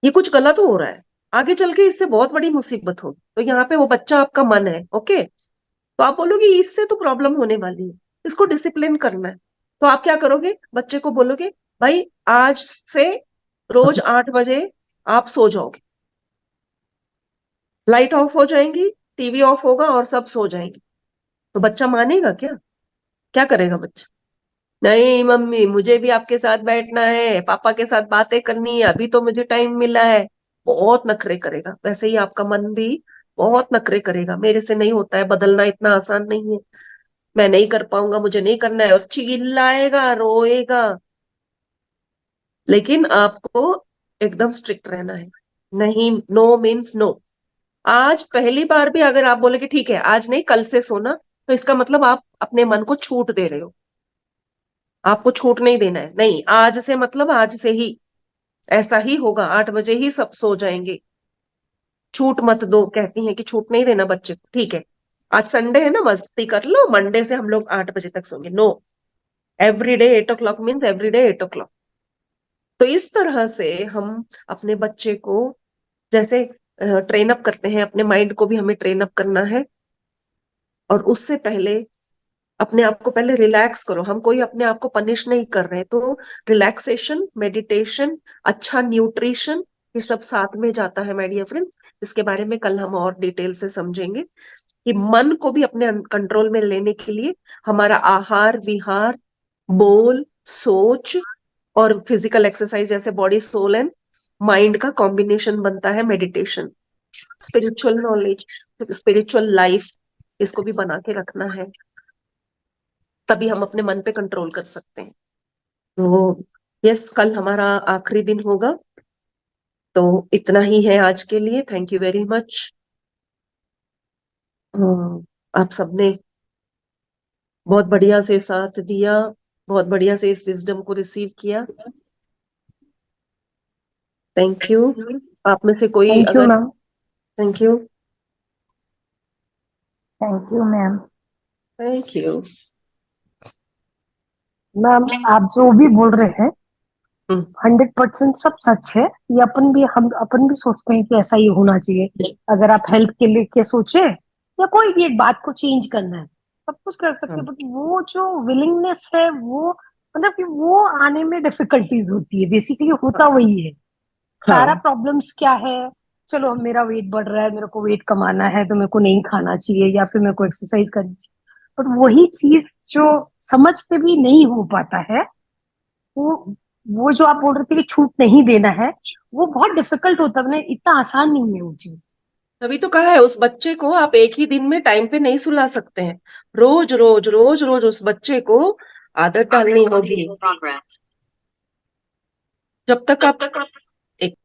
ये कुछ गलत हो रहा है, आगे चल के इससे बहुत बड़ी मुसीबत होगी। तो यहाँ पे वो बच्चा आपका मन है, ओके। तो आप बोलोगे इससे तो प्रॉब्लम होने वाली है, इसको डिसिप्लिन करना है। तो आप क्या करोगे, बच्चे को बोलोगे भाई आज से रोज 8 बजे आप सो जाओगे, लाइट ऑफ हो जाएंगी, टीवी ऑफ होगा और सब सो जाएंगे। तो बच्चा मानेगा क्या? क्या करेगा बच्चा? नहीं मम्मी मुझे भी आपके साथ बैठना है, पापा के साथ बातें करनी है, अभी तो मुझे टाइम मिला है। बहुत नखरे करेगा। वैसे ही आपका मन भी बहुत नखरे करेगा, मेरे से नहीं होता है, बदलना इतना आसान नहीं है, मैं नहीं कर पाऊंगा, मुझे नहीं करना है, और चिल्लाएगा रोएगा। लेकिन आपको एकदम स्ट्रिक्ट रहना है। नहीं, नो मीन्स नो। आज पहली बार भी अगर आप बोले कि ठीक है आज नहीं कल से सोना, तो इसका मतलब आप अपने मन को छूट दे रहे हो। आपको छूट नहीं देना है, नहीं, आज से मतलब आज से ही ऐसा ही होगा, 8 बजे ही सब सो जाएंगे। छूट मत दो, कहती हैं कि छूट नहीं देना बच्चे को, ठीक है आज संडे है ना मस्ती कर लो, मंडे से हम लोग 8 बजे तक सोंगे, no, every day 8 o'clock means every day 8 o'clock। तो इस तरह से हम अपने बच्चे को जैसे ट्रेन अप करते हैं, अपने माइंड को भी हमें ट्रेन अप करना है। और उससे पहले अपने आप को पहले रिलैक्स करो। हम कोई अपने आप को पनिश नहीं कर रहे, तो रिलैक्सेशन, मेडिटेशन, अच्छा न्यूट्रिशन, ये सब साथ में जाता है माय डियर फ्रेंड्स। इसके बारे में कल हम और डिटेल से समझेंगे कि मन को भी अपने कंट्रोल में लेने के लिए हमारा आहार विहार, बोल, सोच और फिजिकल एक्सरसाइज जैसे बॉडी सोल एंड माइंड का कॉम्बिनेशन बनता है meditation. Spiritual knowledge, spiritual life, इसको भी बना के रखना है, तभी हम अपने मन पे कंट्रोल कर सकते हैं। तो यस, कल हमारा आखिरी दिन होगा। तो इतना ही है आज के लिए। Thank you very much. आप सबने बहुत बढ़िया से साथ दिया, बहुत बढ़िया से इस विजडम को रिसीव किया। Thank you. आप में से कोई थैंक यू अगर, ma'am. Thank you. Thank you ma'am. Thank you. Ma'am आप जो भी बोल रहे हैं हम्म। 100% सब सच है। ये अपन भी सोचते हैं कि ऐसा ही होना चाहिए। अगर आप हेल्थ के लिए के सोचे या कोई भी एक बात को चेंज करना है, सब कुछ कर सकते हाँ। हैं, बट वो जो विलिंगनेस है वो मतलब कि वो आने में डिफिकल्टीज होती है। बेसिकली होता वही है। सारा हाँ। प्रॉब्लम्स क्या है, चलो मेरा वेट बढ़ रहा है, मेरे को वेट कमाना है तो मेरे को नहीं खाना चाहिए या फिर मेरे को एक्सरसाइज करनी चाहिए, बट वही चीज जो समझ के भी नहीं हो पाता है, वो वो जो आप बोल रहे थे कि छूट नहीं देना है, वो बहुत डिफिकल्ट होता है, इतना आसान नहीं है वो चीज। तभी तो कहा है, उस बच्चे को आप एक ही दिन में टाइम पे नहीं सुला सकते हैं। रोज रोज रोज रोज उस बच्चे को आदत डालनी होगी। जब तक आप एक,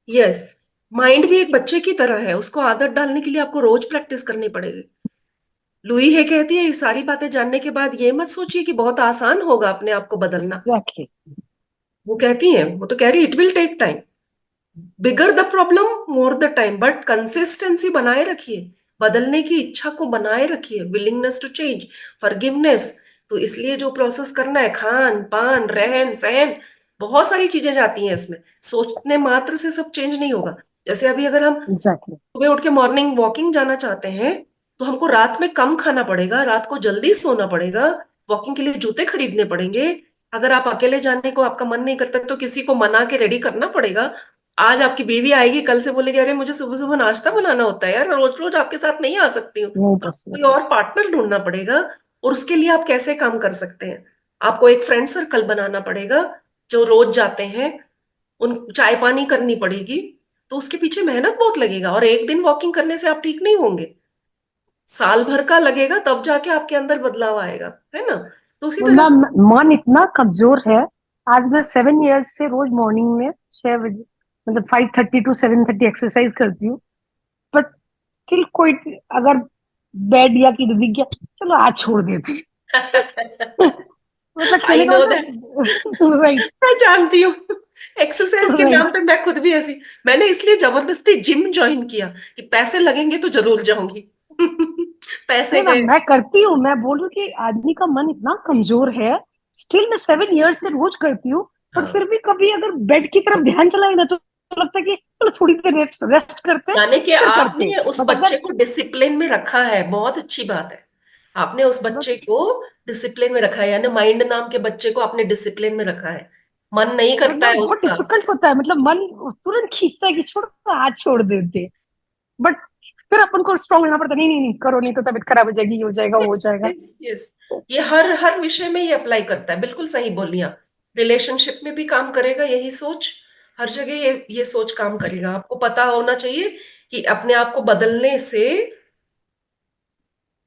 यस, माइंड भी एक बच्चे की तरह है, उसको आदत डालने के लिए आपको रोज प्रैक्टिस करनी पड़ेगी। लुई है कहती है ये सारी बातें जानने के बाद ये मत सोचिए कि बहुत आसान होगा अपने आप को बदलना। एग्जैक्टली। वो कहती है, वो तो कह रही it will take time, bigger the problem more the time, but consistency बनाए रखिए, बदलने की इच्छा को बनाए रखिए, विलिंगनेस टू चेंज, फॉरगिवनेस। तो इसलिए जो प्रोसेस करना है, खान पान रहन सहन, बहुत सारी चीजें जाती हैं इसमें। सोचने मात्र से सब चेंज नहीं होगा। जैसे अभी अगर हम एग्जैक्टली। सुबह उठ के मॉर्निंग वॉकिंग जाना चाहते हैं, तो हमको रात में कम खाना पड़ेगा, रात को जल्दी सोना पड़ेगा, वॉकिंग के लिए जूते खरीदने पड़ेंगे। अगर आप अकेले जाने को आपका मन नहीं करता तो किसी को मना के रेडी करना पड़ेगा। आज आपकी बीवी आएगी, कल से बोलेगी अरे मुझे सुबह सुबह नाश्ता बनाना होता है यार, रोज रोज आपके साथ नहीं आ सकती हूँ, नहीं तो कोई पॉसिबल। और पार्टनर ढूंढना पड़ेगा। और उसके लिए आप कैसे काम कर सकते हैं? आपको एक फ्रेंड सर्कल बनाना पड़ेगा जो रोज जाते हैं, उन चाय पानी करनी पड़ेगी। तो उसके पीछे मेहनत बहुत लगेगा, और एक दिन वॉकिंग करने से आप ठीक नहीं होंगे, साल भर का लगेगा तब जाके आपके अंदर बदलाव आएगा, है ना? तो उसी तरह से। मैम मन इतना कमजोर है। आज मैं 7 इयर्स से रोज मॉर्निंग में 6 बजे, मतलब 5:30 to 7:30 एक्सरसाइज करती हूँ। बट स्टिल कोई, अगर बेड या कि दिख गया, चलो आज छोड़ देते हैं। मतलब आई कहने का नो दैट। मतलब राइट। मैं जानती हूँ। एक्सरसाइज के राइट। नाम पे मैं खुद भी ऐसी, मैंने इसलिए जबरदस्ती जिम ज्वाइन किया कि पैसे लगेंगे तो जरूर जाऊंगी। पैसे नहीं मैम, गए। मैं करती हूँ, मैं बोल रही हूँ कि आदमी का मन इतना कमजोर है। स्टिल मैं 7 इयर्स से रोज करती हूँ। पर हाँ, फिर भी कभी अगर बेड की तरफ ध्यान चला गया ना, तो लगता है कि चलो थोड़ी देर रेस्ट रेस्ट करते हैं, यानी कि फिर करते। आपने उस बट बच्चे अगर को डिसिप्लिन में रखा है, बहुत अच्छी बात है। आपने उस बट बच्चे को डिसिप्लिन में रखा है, यानी माइंड नाम के बच्चे को आपने डिसिप्लिन में रखा है। मन नहीं बट करता मैम है बहुत उसका। डिफिकल्ट होता है, मतलब मन तुरंत खींचता है कि छोड़ो आज छोड़ देते। बट फिर अपन को स्ट्रांग रहना पड़ता है, नहीं नहीं नहीं करो, नहीं तो तबीयत खराब हो जाएगी, ये हो जाएगा वो हो यस जाएगा। Yes yes. ये हर हर विषय में ये अप्लाई करता है, बिल्कुल सही बोली आप। रिलेशनशिप में भी काम करेगा यही सोच, हर जगह ये सोच काम करेगा। आपको पता होना चाहिए कि अपने आप को बदलने से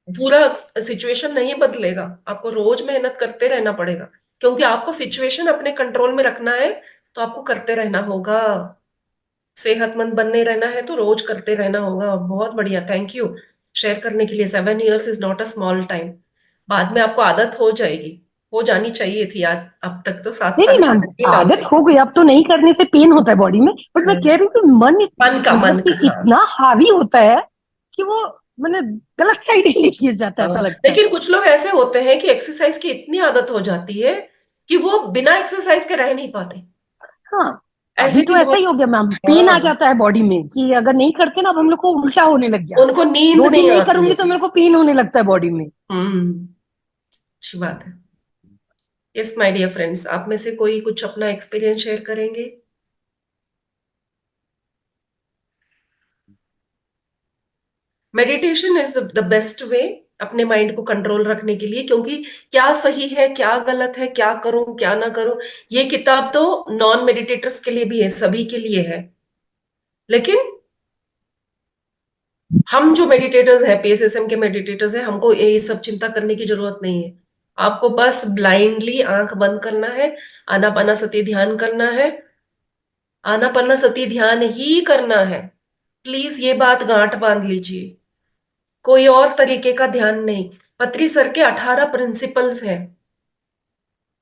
पूरा सिचुएशन नहीं बदलेगा, आपको रोज मेहनत करते रहना पड़ेगा, क्योंकि आपको सिचुएशन अपने कंट्रोल में रखना है, तो आपको करते रहना होगा। सेहतमंद बनने रहना है तो रोज करते रहना होगा। बहुत बढ़िया, थैंक यू शेयर करने के लिए। 7 years is not a small time. बाद में आपको आदत हो जाएगी, हो जानी चाहिए थी, आज अब तक तो सात नहीं नहीं साल की मैम, आदत ही डाल आदत दी। हो गई, अब तो नहीं करने से पेन होता है बॉडी में। बट मैं कह रही हूँ कि मन मतलब कि का, हाँ। इतना हावी होता है कि वो मैंने गलत साइड ही लेके जाता है, हाँ, ऐसा लगता है। लेकिन कुछ लोग ऐसे होते हैं कि एक्सरसाइज की इतनी आदत हो जाती है कि वो बिना एक्सरसाइज के रह नहीं पाते। हाँ, ऐसे अभी भी तो ऐसा ही बहुत। हो गया मैम, पेन आ हाँ, जाता है बॉडी में कि अगर नहीं करते ना, अब हम लोग को उल्टा होने लग गया। उनको नींद 2 दिन नहीं नहीं आती करूंगी है तो फिर। मेरे को पेन होने लगता है बॉडी में। हम्म। अच्छी बात है। यस माय डियर फ्रेंड्स, आप में से कोई कुछ अपना एक्सपीरियंस शेयर करेंगे? Meditation is the best way अपने माइंड को कंट्रोल रखने के लिए, क्योंकि क्या सही है क्या गलत है, क्या करूं क्या ना करूं, ये किताब तो नॉन मेडिटेटर्स के लिए भी है, सभी के लिए है। लेकिन हम जो मेडिटेटर्स हैं, पीएसएसएम के मेडिटेटर्स हैं, हमको ये सब चिंता करने की जरूरत नहीं है। आपको बस ब्लाइंडली आंख बंद करना है, आनापानासती ध्यान करना है, आनापानासती ध्यान ही करना है। प्लीज ये बात गांठ बांध लीजिए, कोई और तरीके का ध्यान नहीं। पत्री सर के 18 प्रिंसिपल्स हैं।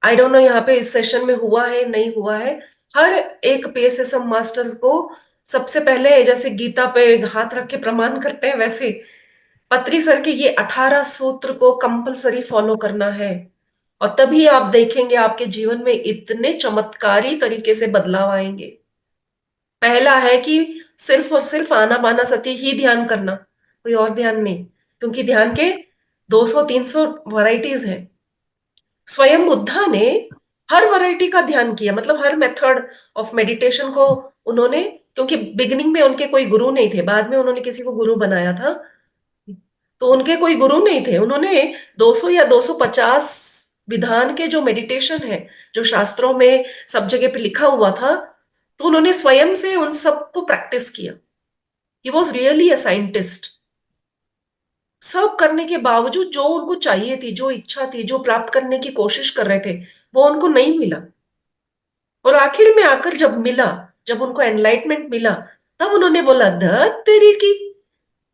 आई डोंट नो यहाँ पे इस सेशन में हुआ है नहीं हुआ है। हर एक पीएसएसएम मास्टर को सबसे पहले जैसे गीता पे हाथ रख के प्रमाण करते हैं, वैसे पत्री सर के ये 18 सूत्र को कंपलसरी फॉलो करना है। और तभी आप देखेंगे आपके जीवन में इतने चमत्कारी तरीके से बदलाव आएंगे। पहला है कि सिर्फ और सिर्फ आनापाना सती ही ध्यान करना, कोई और ध्यान नहीं, क्योंकि ध्यान के 200-300 वैरायटीज हैं। स्वयं बुद्धा ने हर वैरायटी का ध्यान किया, मतलब हर मेथड ऑफ मेडिटेशन को उन्होंने, क्योंकि बिगिनिंग में उनके कोई गुरु नहीं थे, बाद में उन्होंने किसी को गुरु बनाया था, तो उनके कोई गुरु नहीं थे। उन्होंने 200 या 250 विधान के जो मेडिटेशन है, जो शास्त्रों में सब जगह पे लिखा हुआ था, तो उन्होंने स्वयं से उन सबको प्रैक्टिस किया। He was really a scientist. सब करने के बावजूद जो उनको चाहिए थी, जो इच्छा थी, जो प्राप्त करने की कोशिश कर रहे थे, वो उनको नहीं मिला। और आखिर में आकर जब मिला, जब उनको एनलाइटमेंट मिला, तब उन्होंने बोला धत तेरी की,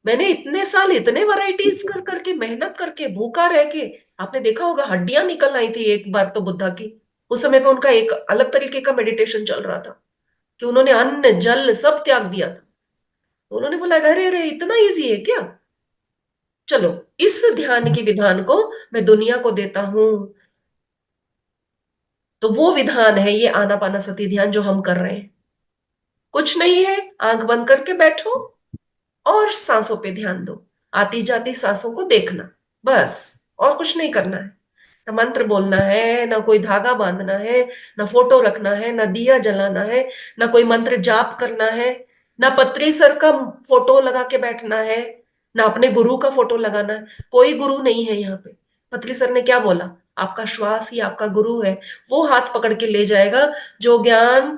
मैंने इतने साल इतने वैरायटीज कर करके मेहनत करके भूखा रह के, आपने देखा होगा हड्डियां निकल आई थी एक बार तो बुद्धा की। उस समय पे उनका एक अलग तरीके का मेडिटेशन चल रहा था कि उन्होंने अन्न जल सब त्याग दिया था। तो उन्होंने बोला अरे अरे इतना इजी है क्या, चलो इस ध्यान के विधान को मैं दुनिया को देता हूं। तो वो विधान है ये आनापानासती ध्यान जो हम कर रहे हैं। कुछ नहीं है, आंख बंद करके बैठो और सांसों पे ध्यान दो, आती जाती सांसों को देखना, बस और कुछ नहीं करना है। ना मंत्र बोलना है, ना कोई धागा बांधना है, ना फोटो रखना है, ना दिया जलाना है, ना कोई मंत्र जाप करना है, ना पत्री सर का फोटो लगा के बैठना है, ना अपने गुरु का फोटो लगाना है। कोई गुरु नहीं है यहाँ पे। पत्री सर ने क्या बोला? आपका श्वास ही आपका गुरु है। वो हाथ पकड़ के ले जाएगा। जो ज्ञान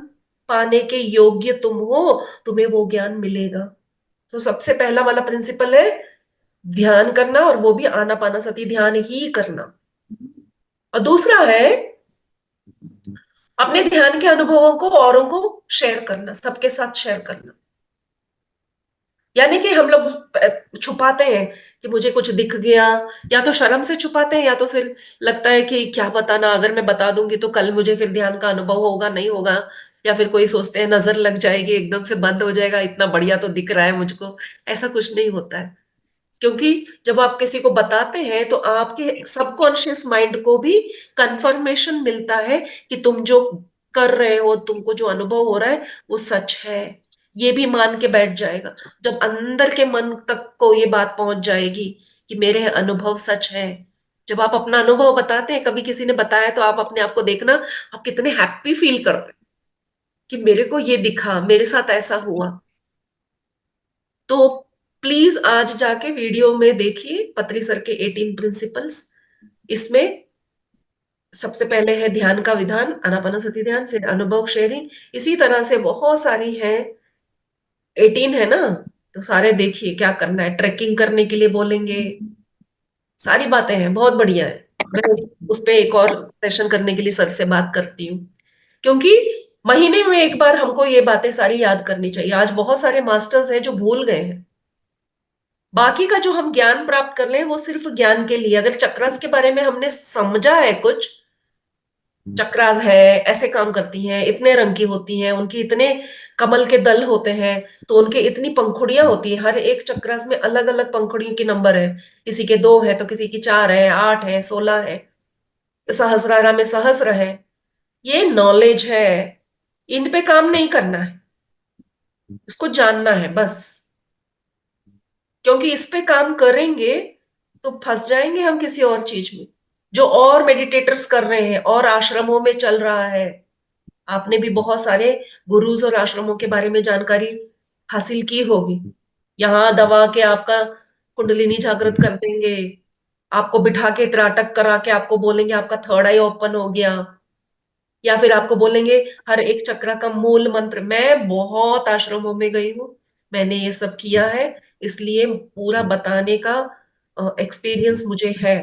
पाने के योग्य तुम हो, तुम्हें वो ज्ञान मिलेगा। तो सबसे पहला वाला प्रिंसिपल है ध्यान करना, और वो भी आनापानासति ध्यान ही करना। और दूसरा है अपने ध्यान के अनुभवों को औरों को शेयर करना, सबके साथ शेयर करना। यानी कि हम लोग छुपाते हैं कि मुझे कुछ दिख गया, या तो शर्म से छुपाते हैं, या तो फिर लगता है कि क्या बताना, अगर मैं बता दूंगी तो कल मुझे फिर ध्यान का अनुभव होगा नहीं होगा, या फिर कोई सोचते हैं नजर लग जाएगी, एकदम से बंद हो जाएगा, इतना बढ़िया तो दिख रहा है मुझको। ऐसा कुछ नहीं होता है। क्योंकि जब आप किसी को बताते हैं तो आपके सबकॉन्शियस माइंड को भी कंफर्मेशन मिलता है कि तुम जो कर रहे हो, तुमको जो अनुभव हो रहा है वो सच है। ये भी मान के बैठ जाएगा। जब अंदर के मन तक को ये बात पहुंच जाएगी कि मेरे अनुभव सच है। जब आप अपना अनुभव बताते हैं, कभी किसी ने बताया, तो आप अपने आप को देखना, आप कितने हैप्पी फील करते हैं कि मेरे को ये दिखा, मेरे साथ ऐसा हुआ। तो प्लीज आज जाके वीडियो में देखिए पतरी सर के 18 प्रिंसिपल्स। इसमें सबसे पहले है ध्यान का विधान, आनापानसति ध्यान, फिर अनुभव शेयरिंग, इसी तरह से बहुत सारी हैं। 18 है ना? तो सारे देखिए क्या करना है। ट्रैकिंग करने के लिए बोलेंगे, सारी बातें हैं, बहुत बढ़िया है। मैं उस पे एक और सेशन करने के लिए सर से बात करती हूँ, क्योंकि महीने में एक बार हमको ये बातें सारी याद करनी चाहिए। आज बहुत सारे मास्टर्स हैं जो भूल गए हैं। बाकी का जो हम ज्ञान प्राप्त कर रहे हैं वो सिर्फ ज्ञान के लिए। अगर चक्रास के बारे में हमने समझा है कुछ, चक्रास है, ऐसे काम करती हैं, इतने रंग की होती हैं, उनके इतने कमल के दल होते हैं, तो उनके इतनी पंखुड़ियां होती हैं, हर एक चक्रास में अलग अलग पंखुड़ियों के नंबर है। किसी के 2 है तो किसी की 4 है, 8 है, 16 है, सहस्रारा में सहस्र है। ये नॉलेज है। इन पे काम नहीं करना है, इसको जानना है बस। क्योंकि इस पे काम करेंगे तो फंस जाएंगे हम किसी और चीज में, जो और मेडिटेटर्स कर रहे हैं और आश्रमों में चल रहा है। आपने भी बहुत सारे गुरुज और आश्रमों के बारे में जानकारी हासिल की होगी। यहाँ दबा के आपका कुंडलिनी जागृत कर देंगे, आपको बिठा के त्राटक करा के आपको बोलेंगे आपका थर्ड आई ओपन हो गया, या फिर आपको बोलेंगे हर एक चक्र का मूल मंत्र। मैं बहुत आश्रमों में गई हूँ, मैंने ये सब किया है, इसलिए पूरा बताने का एक्सपीरियंस मुझे है।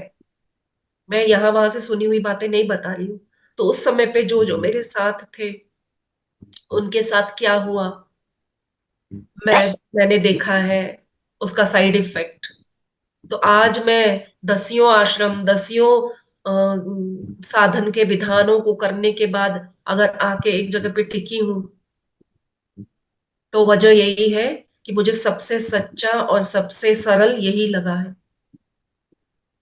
मैं यहाँ वहां से सुनी हुई बातें नहीं बता रही हूँ। तो उस समय पे जो जो मेरे साथ थे, उनके साथ क्या हुआ, मैंने देखा है उसका साइड इफेक्ट। तो आज मैं दसियों आश्रम, दसियों साधन के विधानों को करने के बाद अगर आके एक जगह पे टिकी हूं, तो वजह यही है कि मुझे सबसे सच्चा और सबसे सरल यही लगा है।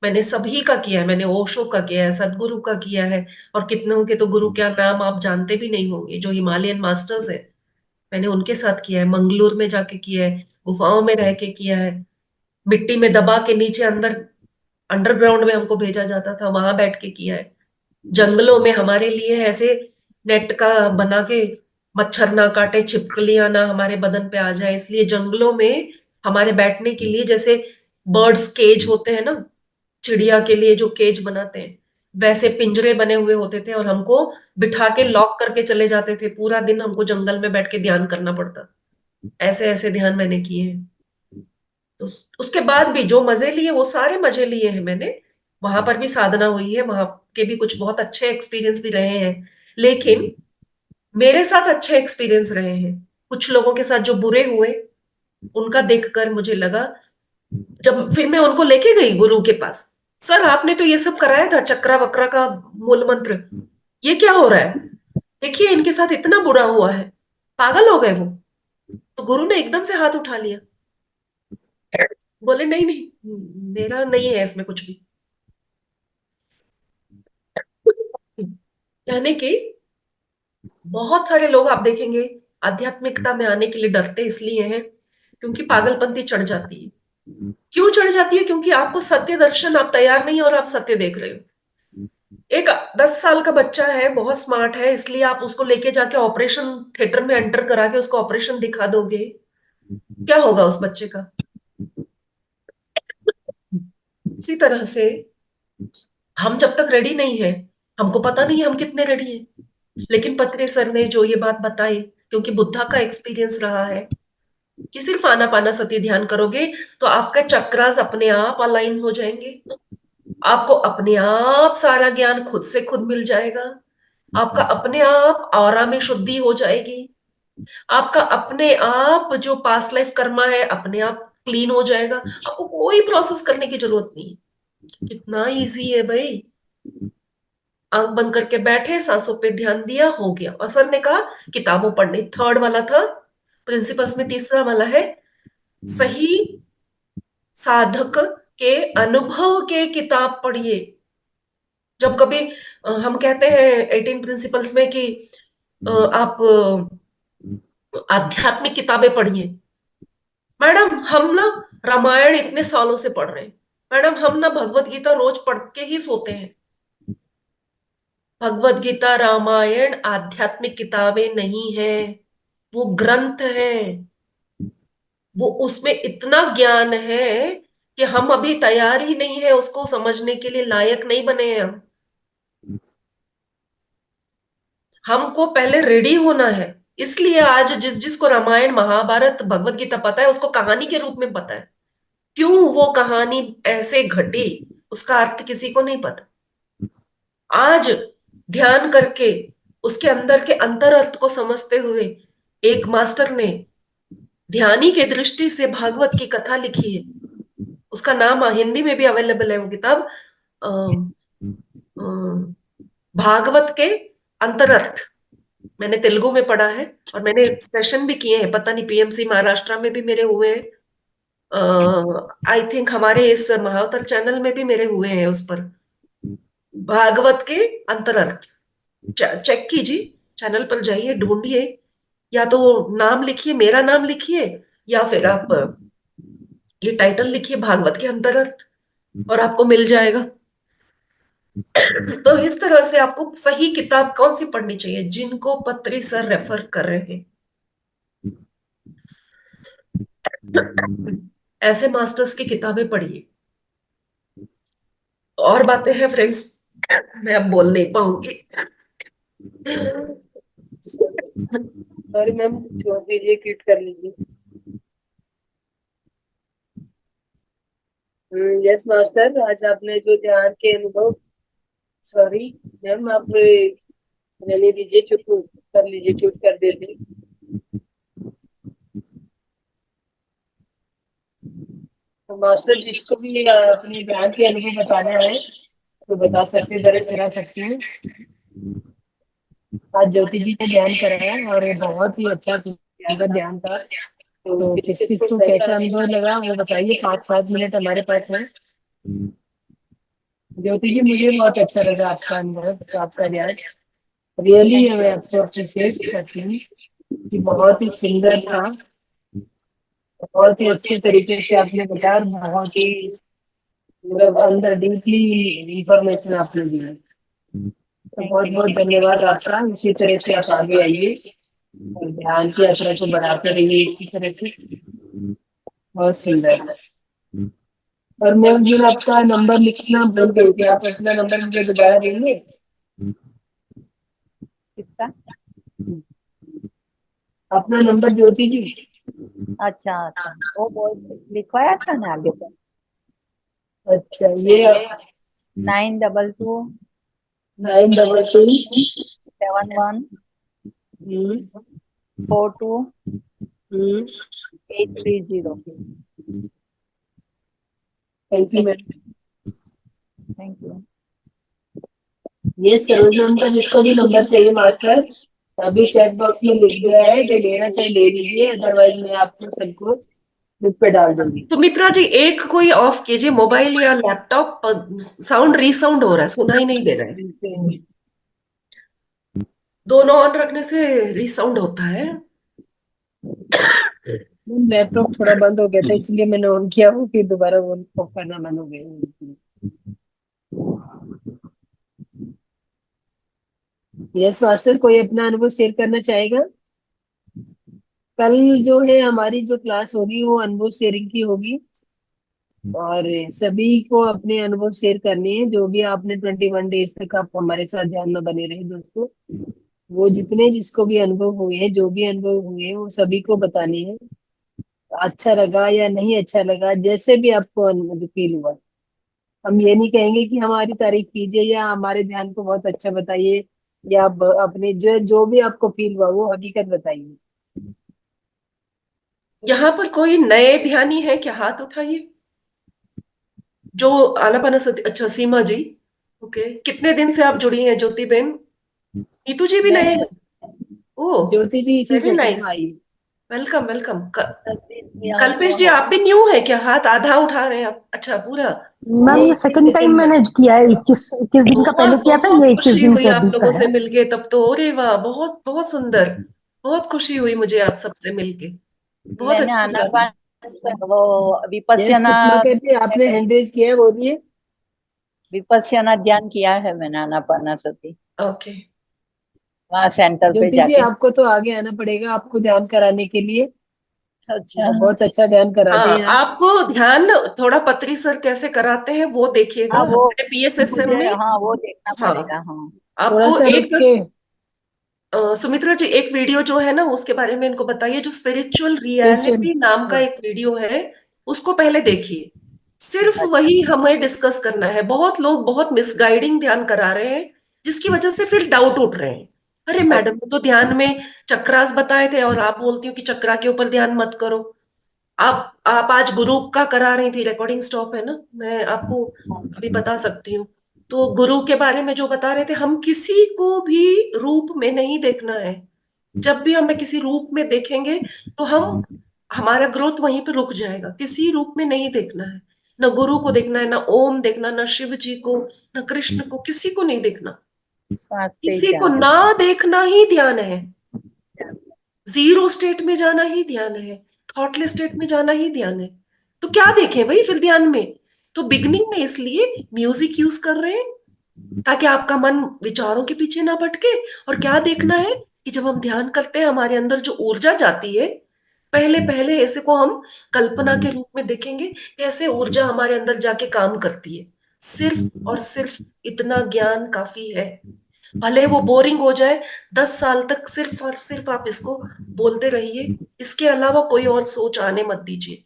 मैंने सभी का किया है, मैंने ओशो का किया है, सदगुरु का किया है, और कितनों के तो गुरु क्या नाम आप जानते भी नहीं होंगे, जो हिमालयन मास्टर्स है। मैंने उनके साथ किया है, मंगलूर में जाके किया है, गुफाओं में रह के किया है, मिट्टी में दबा के नीचे अंदर अंडरग्राउंड में हमको भेजा जाता था, वहां बैठ के किया है। जंगलों में हमारे लिए ऐसे नेट का बना के मच्छर ना काटे, छिपकलियां ना हमारे बदन पे आ जाए, इसलिए जंगलों में हमारे बैठने के लिए जैसे बर्ड्स केज होते हैं ना, चिड़िया के लिए जो केज बनाते हैं, वैसे पिंजरे बने हुए होते थे, और हमको बिठा के लॉक करके चले जाते थे। पूरा दिन हमको जंगल में बैठ के ध्यान करना पड़ता। ऐसे ऐसे ध्यान मैंने किए हैं। तो उसके बाद भी जो मजे लिए वो सारे मजे लिए हैं मैंने। वहां पर भी साधना हुई है, वहां के भी कुछ बहुत अच्छे एक्सपीरियंस भी रहे हैं। लेकिन मेरे साथ अच्छे एक्सपीरियंस रहे हैं, कुछ लोगों के साथ जो बुरे हुए, उनका देखकर मुझे लगा, जब फिर मैं उनको लेके गई गुरु के पास, सर आपने तो ये सब कराया था, चक्रा वक्रा का मूल मंत्र, ये क्या हो रहा है? देखिए इनके साथ इतना बुरा हुआ है, पागल हो गए वो। तो गुरु ने एकदम से हाथ उठा लिया, बोले नहीं नहीं, मेरा नहीं है इसमें कुछ भी। यानी कि बहुत सारे लोग आप देखेंगे आध्यात्मिकता में आने के लिए डरते इसलिए हैं क्योंकि पागलपंती चढ़ जाती है। क्यों चढ़ जाती है? क्योंकि आपको सत्य दर्शन, आप तैयार नहीं हो और आप सत्य देख रहे हो। एक 10 साल का बच्चा है, बहुत स्मार्ट है, इसलिए आप उसको लेके जाके ऑपरेशन थिएटर में एंटर करा के उसको ऑपरेशन दिखा दोगे, क्या होगा उस बच्चे का? उसी तरह से हम जब तक रेडी नहीं है, हमको पता नहीं है हम कितने रेडी हैं, लेकिन पत्रे सर ने जो ये बात बताई, क्योंकि बुद्धा का एक्सपीरियंस रहा है कि सिर्फ आना पाना सती ध्यान करोगे तो आपका चक्रास अपने आप अलाइन हो जाएंगे, आपको अपने आप सारा ज्ञान खुद से खुद मिल जाएगा, आपका अपने आप ऑरा में शुद्धि हो जाएगी, आपका अपने आप जो पास्ट लाइफ कर्मा है अपने आप क्लीन हो जाएगा, आपको कोई प्रोसेस करने की जरूरत नहीं है। कितना इजी है भाई। आंख बंद करके बैठे, सांसों पे ध्यान दिया, हो गया। और सर ने कहा किताबों पढ़ने, थर्ड वाला था प्रिंसिपल्स में, तीसरा वाला है सही साधक के अनुभव के किताब पढ़िए। जब कभी हम कहते हैं 18 प्रिंसिपल्स में कि आप आध्यात्मिक किताबें पढ़िए, मैडम हम ना रामायण इतने सालों से पढ़ रहे हैं, मैडम हम ना भगवत गीता रोज पढ़ के ही सोते हैं। भगवत गीता रामायण आध्यात्मिक किताबें नहीं है, वो ग्रंथ है। वो उसमें इतना ज्ञान है कि हम अभी तैयार ही नहीं है उसको समझने के लिए, लायक नहीं बने हैं हम। हमको पहले रेडी होना है। इसलिए आज जिस जिसको रामायण महाभारत भगवत गीता पता है, उसको कहानी के रूप में पता है। क्यों वो कहानी ऐसे घटी, उसका अर्थ किसी को नहीं पता। आज ध्यान करके उसके अंदर के अंतर अर्थ को समझते हुए एक मास्टर ने ध्यानी के दृष्टि से भागवत की कथा लिखी है। उसका नाम हिंदी में भी अवेलेबल है वो किताब, अम, अम, भागवत के अंतरर्थ। मैंने तेलुगु में पढ़ा है और मैंने सेशन भी किए हैं, पता नहीं पीएमसी महाराष्ट्र में भी मेरे हुए हैं, आई थिंक हमारे इस महावतर चैनल में भी मेरे हुए हैं उस पर। भागवत के अंतरर्थ चेक कीजिए, चैनल पर जाइए, ढूंढिए, या तो नाम लिखिए, मेरा नाम लिखिए, या फिर आप ये टाइटल लिखिए भागवत के अंतरर्थ, और आपको मिल जाएगा। तो इस तरह से आपको सही किताब कौन सी पढ़नी चाहिए? जिनको पत्री सर रेफर कर रहे हैं, ऐसे मास्टर्स की किताबें पढ़िए। और बातें हैं फ्रेंड्स, मैं अब बोल नहीं पाऊंगी। सॉरी मैम, छोड़ दीजिए, क्विट कर लीजिए। यस मास्टर, आज आपने जो ध्यान के अनुभव, सॉरी मैम, आप रहने दीजिए, चुप कर लीजिए, क्विट कर देते। तो मास्टर जिसको भी अपने ध्यान के अनुभव बताना है तो बता सकते हैं, दर्ज करा सकते हैं। आज ज्योति जी ने ध्यान कराया और ये बहुत ही अच्छा सुंदर ध्यान था। तो किस किस को कैसा अनुभव लगा वो बताइए, 5 5 मिनट हमारे पास है। ज्योति जी, मुझे बहुत अच्छा लगा आपका अनुभव, आपका ध्यान। रियली मैं आपको अप्रिशिएट करती हूँ कि बहुत ही सुंदर था, बहुत ही अच्छे तरीके से आपने बताया और बहुत ही मतलब अंदर डीपली इंफॉर्मेशन आपने दी है। तो बहुत बहुत धन्यवाद आपका। इसी तरह से आप आगे आइए और ध्यान की यात्रा को बढ़ाते रहिए इसी तरह से। बहुत सुंदर। और मैं जो आपका नंबर लिखना भूल गई थी, आप अपना नंबर मुझे दोबारा देंगे? किसका? अपना नंबर ज्योति जी। अच्छा अच्छा, वो बोल लिखवाया था ना आगे पर। अच्छा, ये 922 922 71 हम्म 42 हम्म 830। Thank you ma'am. Thank you. ये सरोजन का जिसको भी नंबर चाहिए मास्टर, अभी चैट बॉक्स में लिख दिया है कि लेना चाहिए ले लीजिए, अदरवाइज मैं आपको सबको ग्रुप पे डाल दूंगी। तो मित्रा जी, एक कोई ऑफ कीजिए मोबाइल या लैपटॉप, साउंड रीसाउंड हो रहा है, सुनाई नहीं दे रहा है। दोनों ऑन रखने से रीसाउंड होता है। लैपटॉप थोड़ा बंद हो गया था इसलिए मैंने ऑन किया, वो फिर दोबारा वो ऑफ करना बंद हो गया। यस मास्टर, कोई अपना अनुभव शेयर करना चाहेगा? कल जो है हमारी जो क्लास होगी वो अनुभव शेयरिंग की होगी, और सभी को अपने अनुभव शेयर करने हैं। जो भी आपने 21 डेज तक आप हमारे साथ ध्यान में बने रहे दोस्तों, वो जितने जिसको भी अनुभव हुए हैं, जो भी अनुभव हुए हैं, वो सभी को बताने हैं। अच्छा लगा या नहीं अच्छा लगा, जैसे भी आपको जो फील हुआ, हम ये नहीं कहेंगे कि हमारी तारीफ कीजिए या हमारे ध्यान को बहुत अच्छा बताइए, या आप अपने जो जो भी आपको फील हुआ वो हकीकत बताइए। यहाँ पर कोई नए ध्यानी है क्या? हाथ उठाइए। जो आनापानसती, अच्छा सीमा जी। ओके, कितने दिन से आप जुड़ी हैं ज्योति बेन? नीतू जी भी नए मैं हैं? ओह, ज्योति भी इसी वेरी सेशन में नाइस। आई। Welcome welcome. तस्वीर किया कल्पेश हुआ जी, है। आप भी न्यू है क्या? हाथ आधा उठा रहे हैं आप, अच्छा पूरा। ये मैं मैम ये 21 सेकंड टाइम दिसंबर मैंने किया है, 21 दिन का पहले बहुत किया था, बहुत ये 21 खुशी दिन हुई से आप अभी का लोगों से है। मिलके तब तो। अरे वाह, बहुत बहुत सुंदर। बहुत खुशी हुई मुझे आप सबसे मिलके। बहुत मैंने अच्छी बात है। आनापान वो यस विपश्यना सुषमा जी, आपने हैंड रेज किया है, बोलिए। विपश्यना ध्यान किया है मैंने आनापानसती, ओके। वहाँ सेंटर पे ज्योति जी, जाके। आपको तो आगे आना पड़ेगा आपको ध्यान कराने के लिए। अच्छा। बहुत अच्छा ध्यान कराते हाँ, हैं आप। आपको ध्यान थोड़ा पत्री सर कैसे कराते हैं वो देखिएगा हाँ वो हमारे पीएसएसएम मुझे, में। हाँ वो देखना हाँ, पड़ेगा, हाँ। थोड़ा आपको सा रुक एक के। सुमित्रा जी, एक वीडियो जो है ना उसके बारे में इनको बताइए। जो स्पिरिचुअल स्पिरिचुअल। रियलिटी नाम का हाँ। एक वीडियो है, उसको पहले देखिए। सिर्फ अच्छा। वही हमें डिस्कस करना है। बहुत लोग बहुत मिसगाइडिंग ध्यान करा रहे हैं, जिसकी वजह से फिर डाउट उठ रहे हैं। अरे मैडम ने तो ध्यान में चक्रास बताए थे और आप बोलती हो कि चक्रा के ऊपर ध्यान मत करो। आप आज गुरु का करा रही थी, रिकॉर्डिंग स्टॉप है ना, मैं आपको अभी बता सकती हूँ। तो गुरु के बारे में जो बता रहे थे, हम किसी को भी रूप में नहीं देखना है। जब भी हमें किसी रूप में देखेंगे तो हमारा ग्रोथ वहीं पे रुक जाएगा। किसी रूप में नहीं देखना है। न गुरु को देखना है, न ओम देखना, न शिव जी को, न कृष्ण को, किसी को नहीं देखना। श्वास पे ही किसी को ध्यान ना देना देखना ही ध्यान है। है। जीरो स्टेट में जाना ही ध्यान है। थॉटलेस स्टेट में जाना ही ध्यान है। तो क्या देखें भाई फिर ध्यान में? तो बिगनिंग में इसलिए म्यूजिक यूज कर रहे हैं, ताकि आपका मन विचारों के पीछे ना भटके। और क्या देखना है कि जब हम ध्यान करते हैं, हमारे अंदर जो ऊर्जा जाती है, पहले पहले ऐसे को हम कल्पना के रूप में देखेंगे, कैसे ऊर्जा हमारे अंदर जाके काम करती है। सिर्फ और सिर्फ इतना ज्ञान काफी है। भले वो बोरिंग हो जाए, 10 साल तक सिर्फ और सिर्फ आप इसको बोलते रहिए। इसके अलावा कोई और सोच आने मत दीजिए।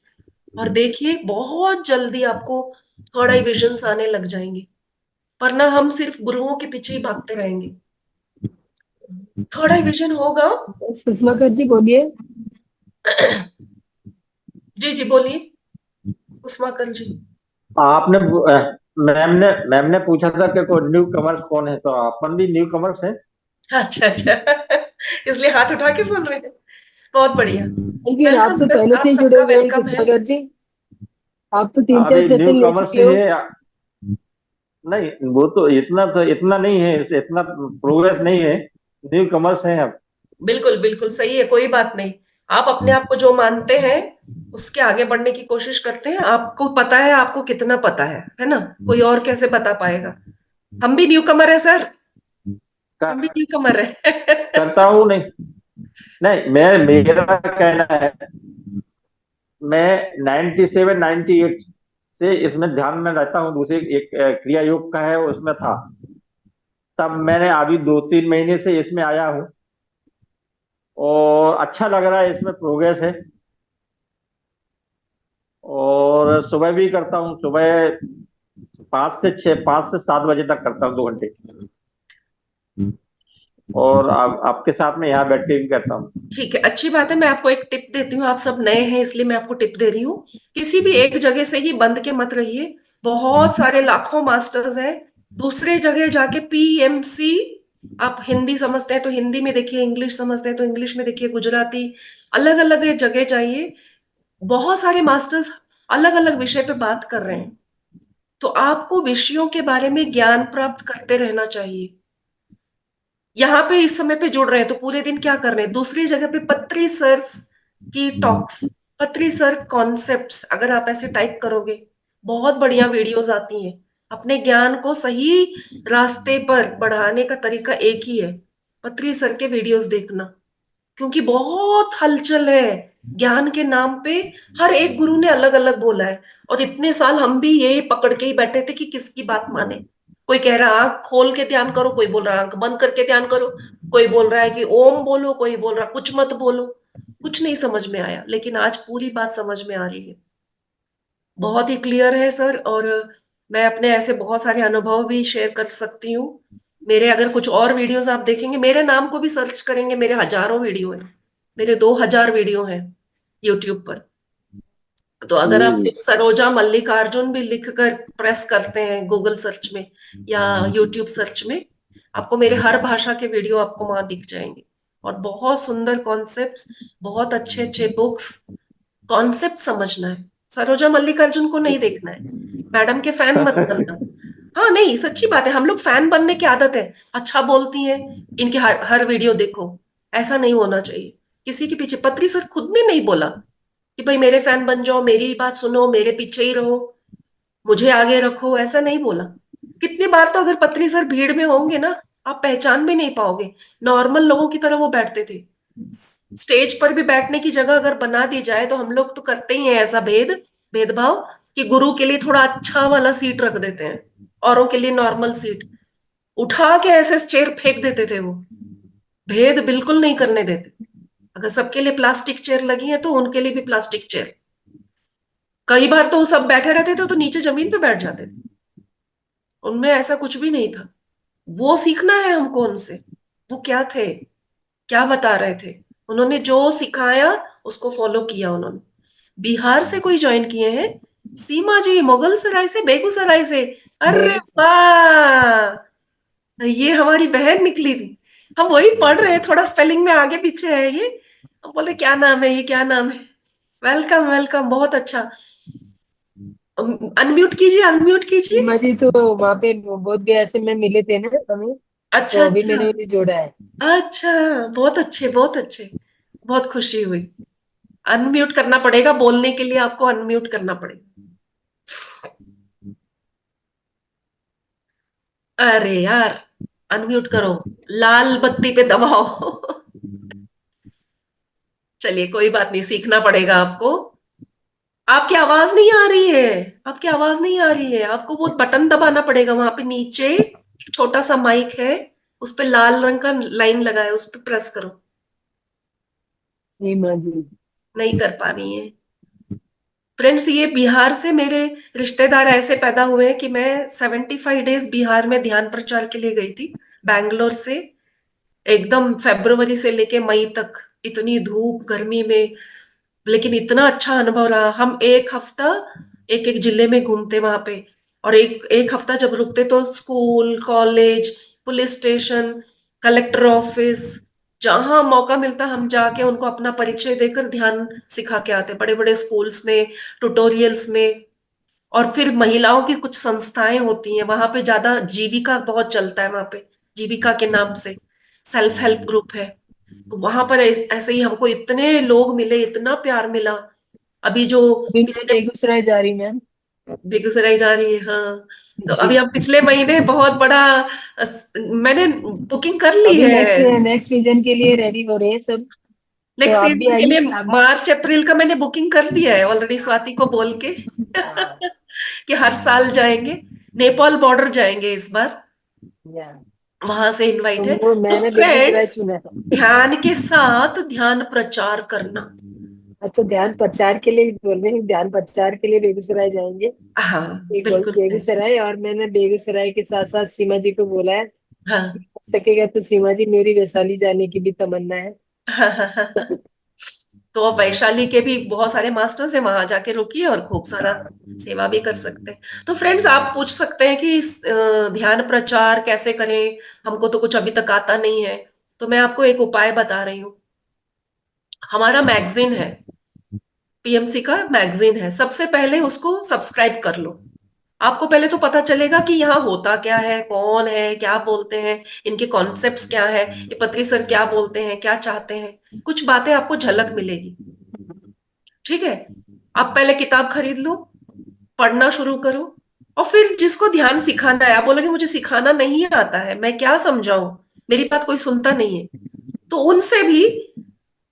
और देखिए, बहुत जल्दी आपको थर्ड आई विजन्स आने लग जाएंगे। वरना हम सिर्फ गुरुओं के पीछे ही भागते रहेंगे। थर्ड आई विजन होगा। सुषमा जी बोलिए। जी जी बोलिए, उस्माकर जी। आपने मैम ने पूछा था कि कोई न्यू कमर्स कौन है, तो अपन भी न्यू कमर्स है। अच्छा अच्छा। इसलिए हाथ उठा के बोल रहे थे। बहुत बढ़िया। लेकिन आप वेलकम तो सर, पहले से आप ही जुड़े सबका हुए हैं वेलकम है। सुषमा जी। आप तो 3-4 अभी न्यू सेशन ले कमर्स चुके ही हो। है। नहीं, वो तो इतना नहीं है, इतना प्रोग्रेस नहीं है। न्यू कमर्स है अब। बिल्कुल बिल्कुल सही है, कोई बात नहीं। आप अपने आप को जो मानते हैं उसके आगे बढ़ने की कोशिश करते हैं। आपको पता है आपको कितना पता है ना? कोई और कैसे बता पाएगा? हम भी न्यू कमर है सर। हम भी कर, न्यू कमर है। करता हूँ नहीं। नहीं, मेरा कहना है, मैं 97 98 से इसमें ध्यान में रहता हूँ। दूसरी एक क्रिया योग का है, उसमें था। तब मैंने अभी 2-3 महीने से इसमें आया हूँ, और अच्छा लग रहा है, इसमें प्रोग्रेस है। और सुबह भी करता हूँ, सुबह 5 से 6, 5 से 7 बजे तक करता हूँ, 2 घंटे। और आपके साथ में यहाँ बैठ के भी करता हूँ। ठीक है, अच्छी बात है। मैं आपको एक टिप देती हूँ। आप सब नए हैं इसलिए मैं आपको टिप दे रही हूँ। किसी भी एक जगह से ही बंद के मत रहिए। बहुत सारे लाखों मास्टर्स हैं। दूसरे जगह जाके पीएमसी, आप हिंदी समझते हैं तो हिंदी में देखिए, इंग्लिश समझते हैं तो इंग्लिश में देखिए, गुजराती, अलग अलग जगह जाइए। बहुत सारे मास्टर्स अलग अलग विषय पे बात कर रहे हैं। तो आपको विषयों के बारे में ज्ञान प्राप्त करते रहना चाहिए। यहाँ पे इस समय पे जुड़ रहे हैं तो पूरे दिन क्या कर रहे हैं? दूसरी जगह पे पत्री सर की टॉक्स, पत्री सर कॉन्सेप्ट्स, अगर आप ऐसे टाइप करोगे, बहुत बढ़िया वीडियोस आती हैं। अपने ज्ञान को सही रास्ते पर बढ़ाने का तरीका एक ही है, पत्री सर के वीडियोस देखना, क्योंकि बहुत हलचल है ज्ञान के नाम पे। हर एक गुरु ने अलग अलग बोला है, और इतने साल हम भी ये पकड़ के ही बैठे थे कि किसकी बात माने। कोई कह रहा आंख खोल के ध्यान करो, कोई बोल रहा आंख बंद करके ध्यान करो, कोई बोल रहा है कि ओम बोलो, कोई बोल रहा कुछ मत बोलो। कुछ नहीं समझ में आया, लेकिन आज पूरी बात समझ में आ रही है, बहुत ही क्लियर है सर। और मैं अपने ऐसे बहुत सारे अनुभव भी शेयर कर सकती हूँ। मेरे अगर कुछ और वीडियोस आप देखेंगे, मेरे नाम को भी सर्च करेंगे, मेरे हजारों वीडियो हैं, मेरे 2000 वीडियो हैं यूट्यूब पर। तो अगर आप सिर्फ सरोजा मल्लिकार्जुन भी लिख कर प्रेस करते हैं गूगल सर्च में या यूट्यूब सर्च में, आपको मेरे हर भाषा के वीडियो आपको वहां दिख जाएंगे। और बहुत सुंदर कॉन्सेप्ट्स, बहुत अच्छे अच्छे बुक्स। कॉन्सेप्ट समझना है, सरोजा मल्लिकार्जुन को नहीं देखना है, मैडम के फैन मत बनना। हाँ नहीं, सच्ची बात है, हम लोग फैन बनने की आदत है, अच्छा बोलती हैं, इनके हर वीडियो देखो। ऐसा नहीं होना चाहिए। किसी के पीछे पत्री सर खुद ने नहीं बोला कि भाई मेरे फैन बन जाओ, मेरी बात सुनो, मेरे पीछे ही रहो, मुझे आगे रखो, ऐसा नहीं बोला। कितनी बार तो अगर पत्री सर भीड़ में होंगे ना, आप पहचान भी नहीं पाओगे, नॉर्मल लोगों की तरह वो बैठते थे। स्टेज पर भी बैठने की जगह अगर बना दी जाए, तो हम लोग तो करते ही हैं ऐसा भेदभाव, कि गुरु के लिए थोड़ा अच्छा वाला सीट रख देते हैं, औरों के लिए नॉर्मल सीट, उठा के ऐसे चेयर फेंक देते थे वो। भेद बिल्कुल नहीं करने देते। अगर सबके लिए प्लास्टिक चेयर लगी है, तो उनके लिए भी प्लास्टिक चेयर। कई बार तो सब बैठे रहते थे तो नीचे जमीन पे बैठ जाते थे, उनमें ऐसा कुछ भी नहीं था। वो सीखना है हमको उनसे, वो क्या थे, क्या बता रहे थे, उन्होंने जो सिखाया उसको फॉलो किया उन्होंने। बिहार से कोई ज्वाइन किए हैं, सीमा जी मुगल सराय से, बेगूसराय से। अरे बेगूसराय। वाह, ये हमारी बहन निकली थी। हम वही पढ़ रहे हैं, थोड़ा स्पेलिंग में आगे पीछे है ये। हम बोले क्या नाम है, ये क्या नाम है। वेलकम वेलकम, बहुत अच्छा। अनम्यूट कीजिए, अनम्यूट कीजिए। सीमा जी तो वहां पे बोध गया से में मिले थे ना हमें, अच्छा तो अभी अच्छा। मैंने उन्हें जोड़ा है। अच्छा, बहुत अच्छे बहुत अच्छे, बहुत खुशी हुई। अनम्यूट करना पड़ेगा, बोलने के लिए आपको अनम्यूट करना पड़ेगा। अरे यार, अनम्यूट करो, लाल बत्ती पे दबाओ। चलिए कोई बात नहीं, सीखना पड़ेगा आपको। आपकी आवाज नहीं आ रही है, आपकी आवाज नहीं आ रही है, आपको वो बटन दबाना पड़ेगा वहां पे नीचे, एक छोटा सा माइक है, उस पे लाल रंग का लाइन लगा है, उस पे प्रेस करो। सीमा जी। नहीं कर पा रही है। फ्रेंड्स, ये बिहार से मेरे रिश्तेदार ऐसे पैदा हुए हैं कि मैं 75 डेज बिहार में ध्यान प्रचार के लिए गई थी, बैंगलोर से। एकदम फरवरी से लेके मई तक, इतनी धूप गर्मी में, लेकिन इतना अच्छा अनुभव रहा। हम एक हफ्ता एक एक जिले में घूमते वहां पे, और एक एक हफ्ता जब रुकते तो school, college, police station, collector office, जहां मौका मिलता हम जाके उनको अपना परिचय देकर ध्यान सिखा के आते, बड़े बड़े स्कूल्स में, ट्यूटोरियल्स में। और फिर महिलाओं की कुछ संस्थाएं होती हैं वहां पे, ज्यादा जीविका बहुत चलता है वहां पे, जीविका के नाम से सेल्फ हेल्प ग्रुप है। तो वहां पर ऐसे ही हमको इतने लोग मिले, इतना प्यार मिला। अभी जो अभी मैं पिछले, बेगूसराय जा रही मैम। बेगूसराय जा रही है, हाँ। तो जी। अभी हम पिछले महीने बहुत बड़ा मैंने बुकिंग कर ली अभी है। नेक्स्ट नेक्स्ट सीजन के लिए रेडी हो रहे हैं सब। तो नेक्स्ट आप भी सीजन के लिए आइए आप। मार्च अप्रैल का मैंने बुकिंग कर दिया है ऑलरेडी, स्वाति को बोल के। हाँ। कि हर साल जाएंगे, नेपाल बॉर्डर जाएंगे इस बार, या वहां से तो इनवाइट है। वो तो मैंने बेगूसराय फ्रेंड्स, चुना था। ध्यान के साथ ध्यान प्रचार करना। अच्छा, ध्यान प्रचार के लिए बोल रहे हैं, ध्यान प्रचार के लिए बेगूसराय जाएंगे। हाँ, एक बिल्कुल है। बेगूसराय, और मैंने बेगूसराय के साथ साथ सीमा जी को बोला है, हाँ। हो सकेगा तो सीमा जी मेरी वैशाली जाने की भी तमन्ना है। तो अब वैशाली के भी बहुत सारे मास्टर्स हैं, वहां जाके रुकिए और खूब सारा सेवा भी कर सकते हैं। तो फ्रेंड्स, आप पूछ सकते हैं कि ध्यान प्रचार कैसे करें, हमको तो कुछ अभी तक आता नहीं है। तो मैं आपको एक उपाय बता रही हूँ। हमारा मैगजीन है, पीएमसी का मैगजीन है, सबसे पहले उसको सब्सक्राइब कर लो। आपको पहले तो पता चलेगा कि यहाँ होता क्या है, कौन है, क्या बोलते हैं, इनके कॉन्सेप्ट्स क्या है, ये पत्री सर क्या बोलते हैं, क्या चाहते हैं, कुछ बातें आपको झलक मिलेगी। ठीक है, आप पहले किताब खरीद लो, पढ़ना शुरू करो, और फिर जिसको ध्यान सिखाना है, आप बोलोगे मुझे सिखाना नहीं आता है, मैं क्या समझाऊं, मेरी बात कोई सुनता नहीं है। तो उनसे भी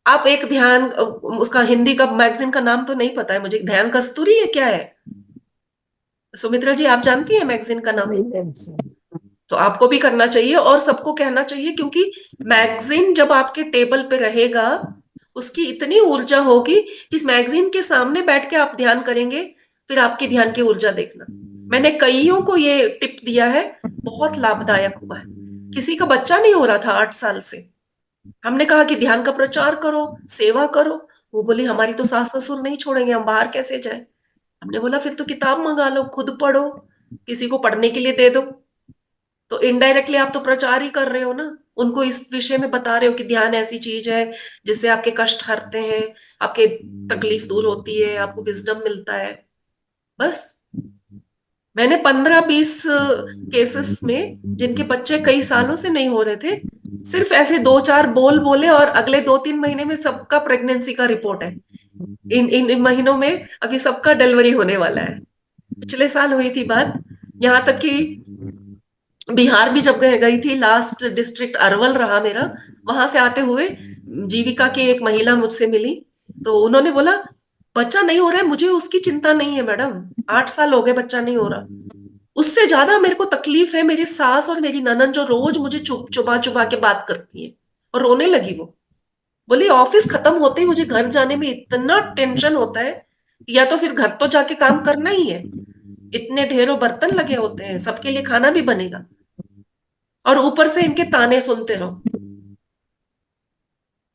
आप एक ध्यान, उसका हिंदी का मैगजीन का नाम तो नहीं पता है मुझे, ध्यान कस्तूरी है क्या है, सुमित्रा जी आप जानती हैं मैगजीन का नाम? तो आपको भी करना चाहिए और सबको कहना चाहिए, क्योंकि मैगजीन जब आपके टेबल पे रहेगा उसकी इतनी ऊर्जा होगी कि इस मैगजीन के सामने बैठ के आप ध्यान करेंगे, फिर आपकी ध्यान की ऊर्जा देखना। मैंने कईयों को ये टिप दिया है, बहुत लाभदायक हुआ है। किसी का बच्चा नहीं हो रहा था 8 साल से, हमने कहा कि ध्यान का प्रचार करो, सेवा करो। वो बोली हमारी तो सास ससुर नहीं छोड़ेंगे, हम बाहर कैसे जाए। हमने बोला फिर तो किताब मंगा लो, खुद पढ़ो, किसी को पढ़ने के लिए दे दो। तो इनडायरेक्टली आप तो प्रचार ही कर रहे हो ना, उनको इस विषय में बता रहे हो कि ध्यान ऐसी चीज है जिससे आपके कष्ट हरते हैं, आपके तकलीफ दूर होती है, आपको विजडम मिलता है। बस मैंने 15-20 केसेस में, जिनके बच्चे कई सालों से नहीं हो रहे थे, सिर्फ ऐसे 2-4 बोल बोले और अगले 2-3 महीने में सबका प्रेगनेंसी का रिपोर्ट है। इन महीनों में अभी सबका डिलीवरी होने वाला है। पिछले साल हुई थी बात, यहाँ तक कि बिहार भी जब गई थी, लास्ट डिस्ट्रिक्ट अरवल रहा मेरा, वहां से आते हुए जीविका की एक महिला मुझसे मिली, तो उन्होंने बोला बच्चा नहीं हो रहा है, मुझे उसकी चिंता नहीं है मैडम, 8 साल हो गए बच्चा नहीं हो रहा, उससे ज्यादा मेरे को तकलीफ है मेरी सास और मेरी ननद जो रोज मुझे चुप चुपा चुपा के बात करती है। और रोने लगी वो, बोली ऑफिस खत्म होते ही मुझे घर जाने में इतना टेंशन होता है, या तो फिर घर तो जाके काम करना ही है, इतने ढेरों बर्तन लगे होते हैं, सबके लिए खाना भी बनेगा, और ऊपर से इनके ताने सुनते रहो।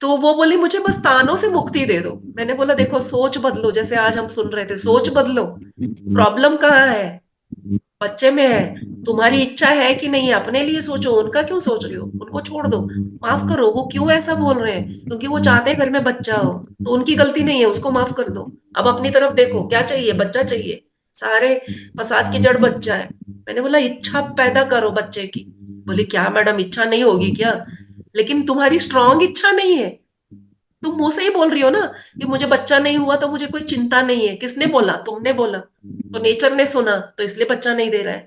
तो वो बोली मुझे बस तानों से मुक्ति दे दो। मैंने बोला देखो सोच बदलो, जैसे आज हम सुन रहे थे, सोच बदलो। प्रॉब्लम कहाँ है? बच्चे में है। तुम्हारी इच्छा है कि नहीं, अपने लिए सोचो, उनका क्यों सोच रहे हो, उनको छोड़ दो। माफ करो, वो क्यों ऐसा बोल रहे हैं, क्योंकि वो चाहते हैं घर में बच्चा हो, तो उनकी गलती नहीं है, उसको माफ कर दो। अब अपनी तरफ देखो, क्या चाहिए, बच्चा चाहिए, सारे फसाद की जड़ बच्चा है। मैंने बोला इच्छा पैदा करो बच्चे की। बोली क्या मैडम इच्छा नहीं होगी क्या? लेकिन तुम्हारी स्ट्रांग इच्छा नहीं है, तुम मुंह से ही बोल रही हो ना कि मुझे बच्चा नहीं हुआ तो मुझे कोई चिंता नहीं है। किसने बोला? तुमने बोला। तो नेचर ने सुना तो इसलिए बच्चा नहीं दे रहा है।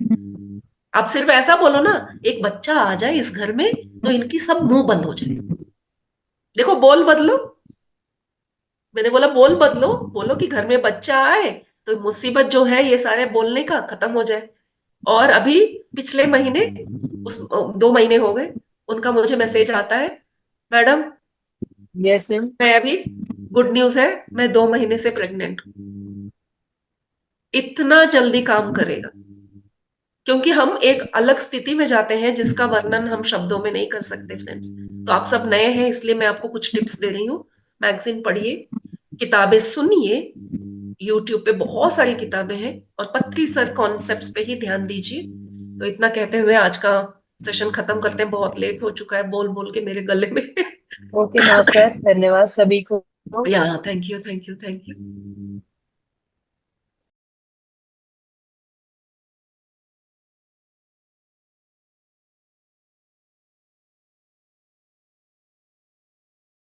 आप सिर्फ ऐसा बोलो ना, एक बच्चा आ जाए इस घर में तो इनकी सब मुंह बंद हो जाए। देखो बोल बदलो। मैंने बोला बोल बदलो, बोलो कि घर में बच्चा आए तो मुसीबत जो है ये सारे बोलने का खत्म हो जाए। और अभी पिछले महीने, उस 2 महीने हो गए, उनका मुझे मैसेज आता है, मैडम यस मैम। मैं अभी, गुड न्यूज है, मैं 2 महीने से प्रेग्नेंट हूं। इतना जल्दी काम करेगा, क्योंकि हम एक अलग स्थिति में जाते हैं जिसका वर्णन हम शब्दों में नहीं कर सकते फ्रेंड्स। तो आप सब नए हैं इसलिए मैं आपको कुछ टिप्स दे रही हूँ। मैगजीन पढ़िए, किताबें सुनिए, यूट्यूब पे बहुत सारी किताबें हैं, और पत्री सर कॉन्सेप्ट्स पे ही ध्यान दीजिए। तो इतना कहते हुए आज का सेशन खत्म करते हैं, बहुत लेट हो चुका है बोल बोल के मेरे गले में। ओके मास्टर, धन्यवाद सभी को। या thank you thank you thank you.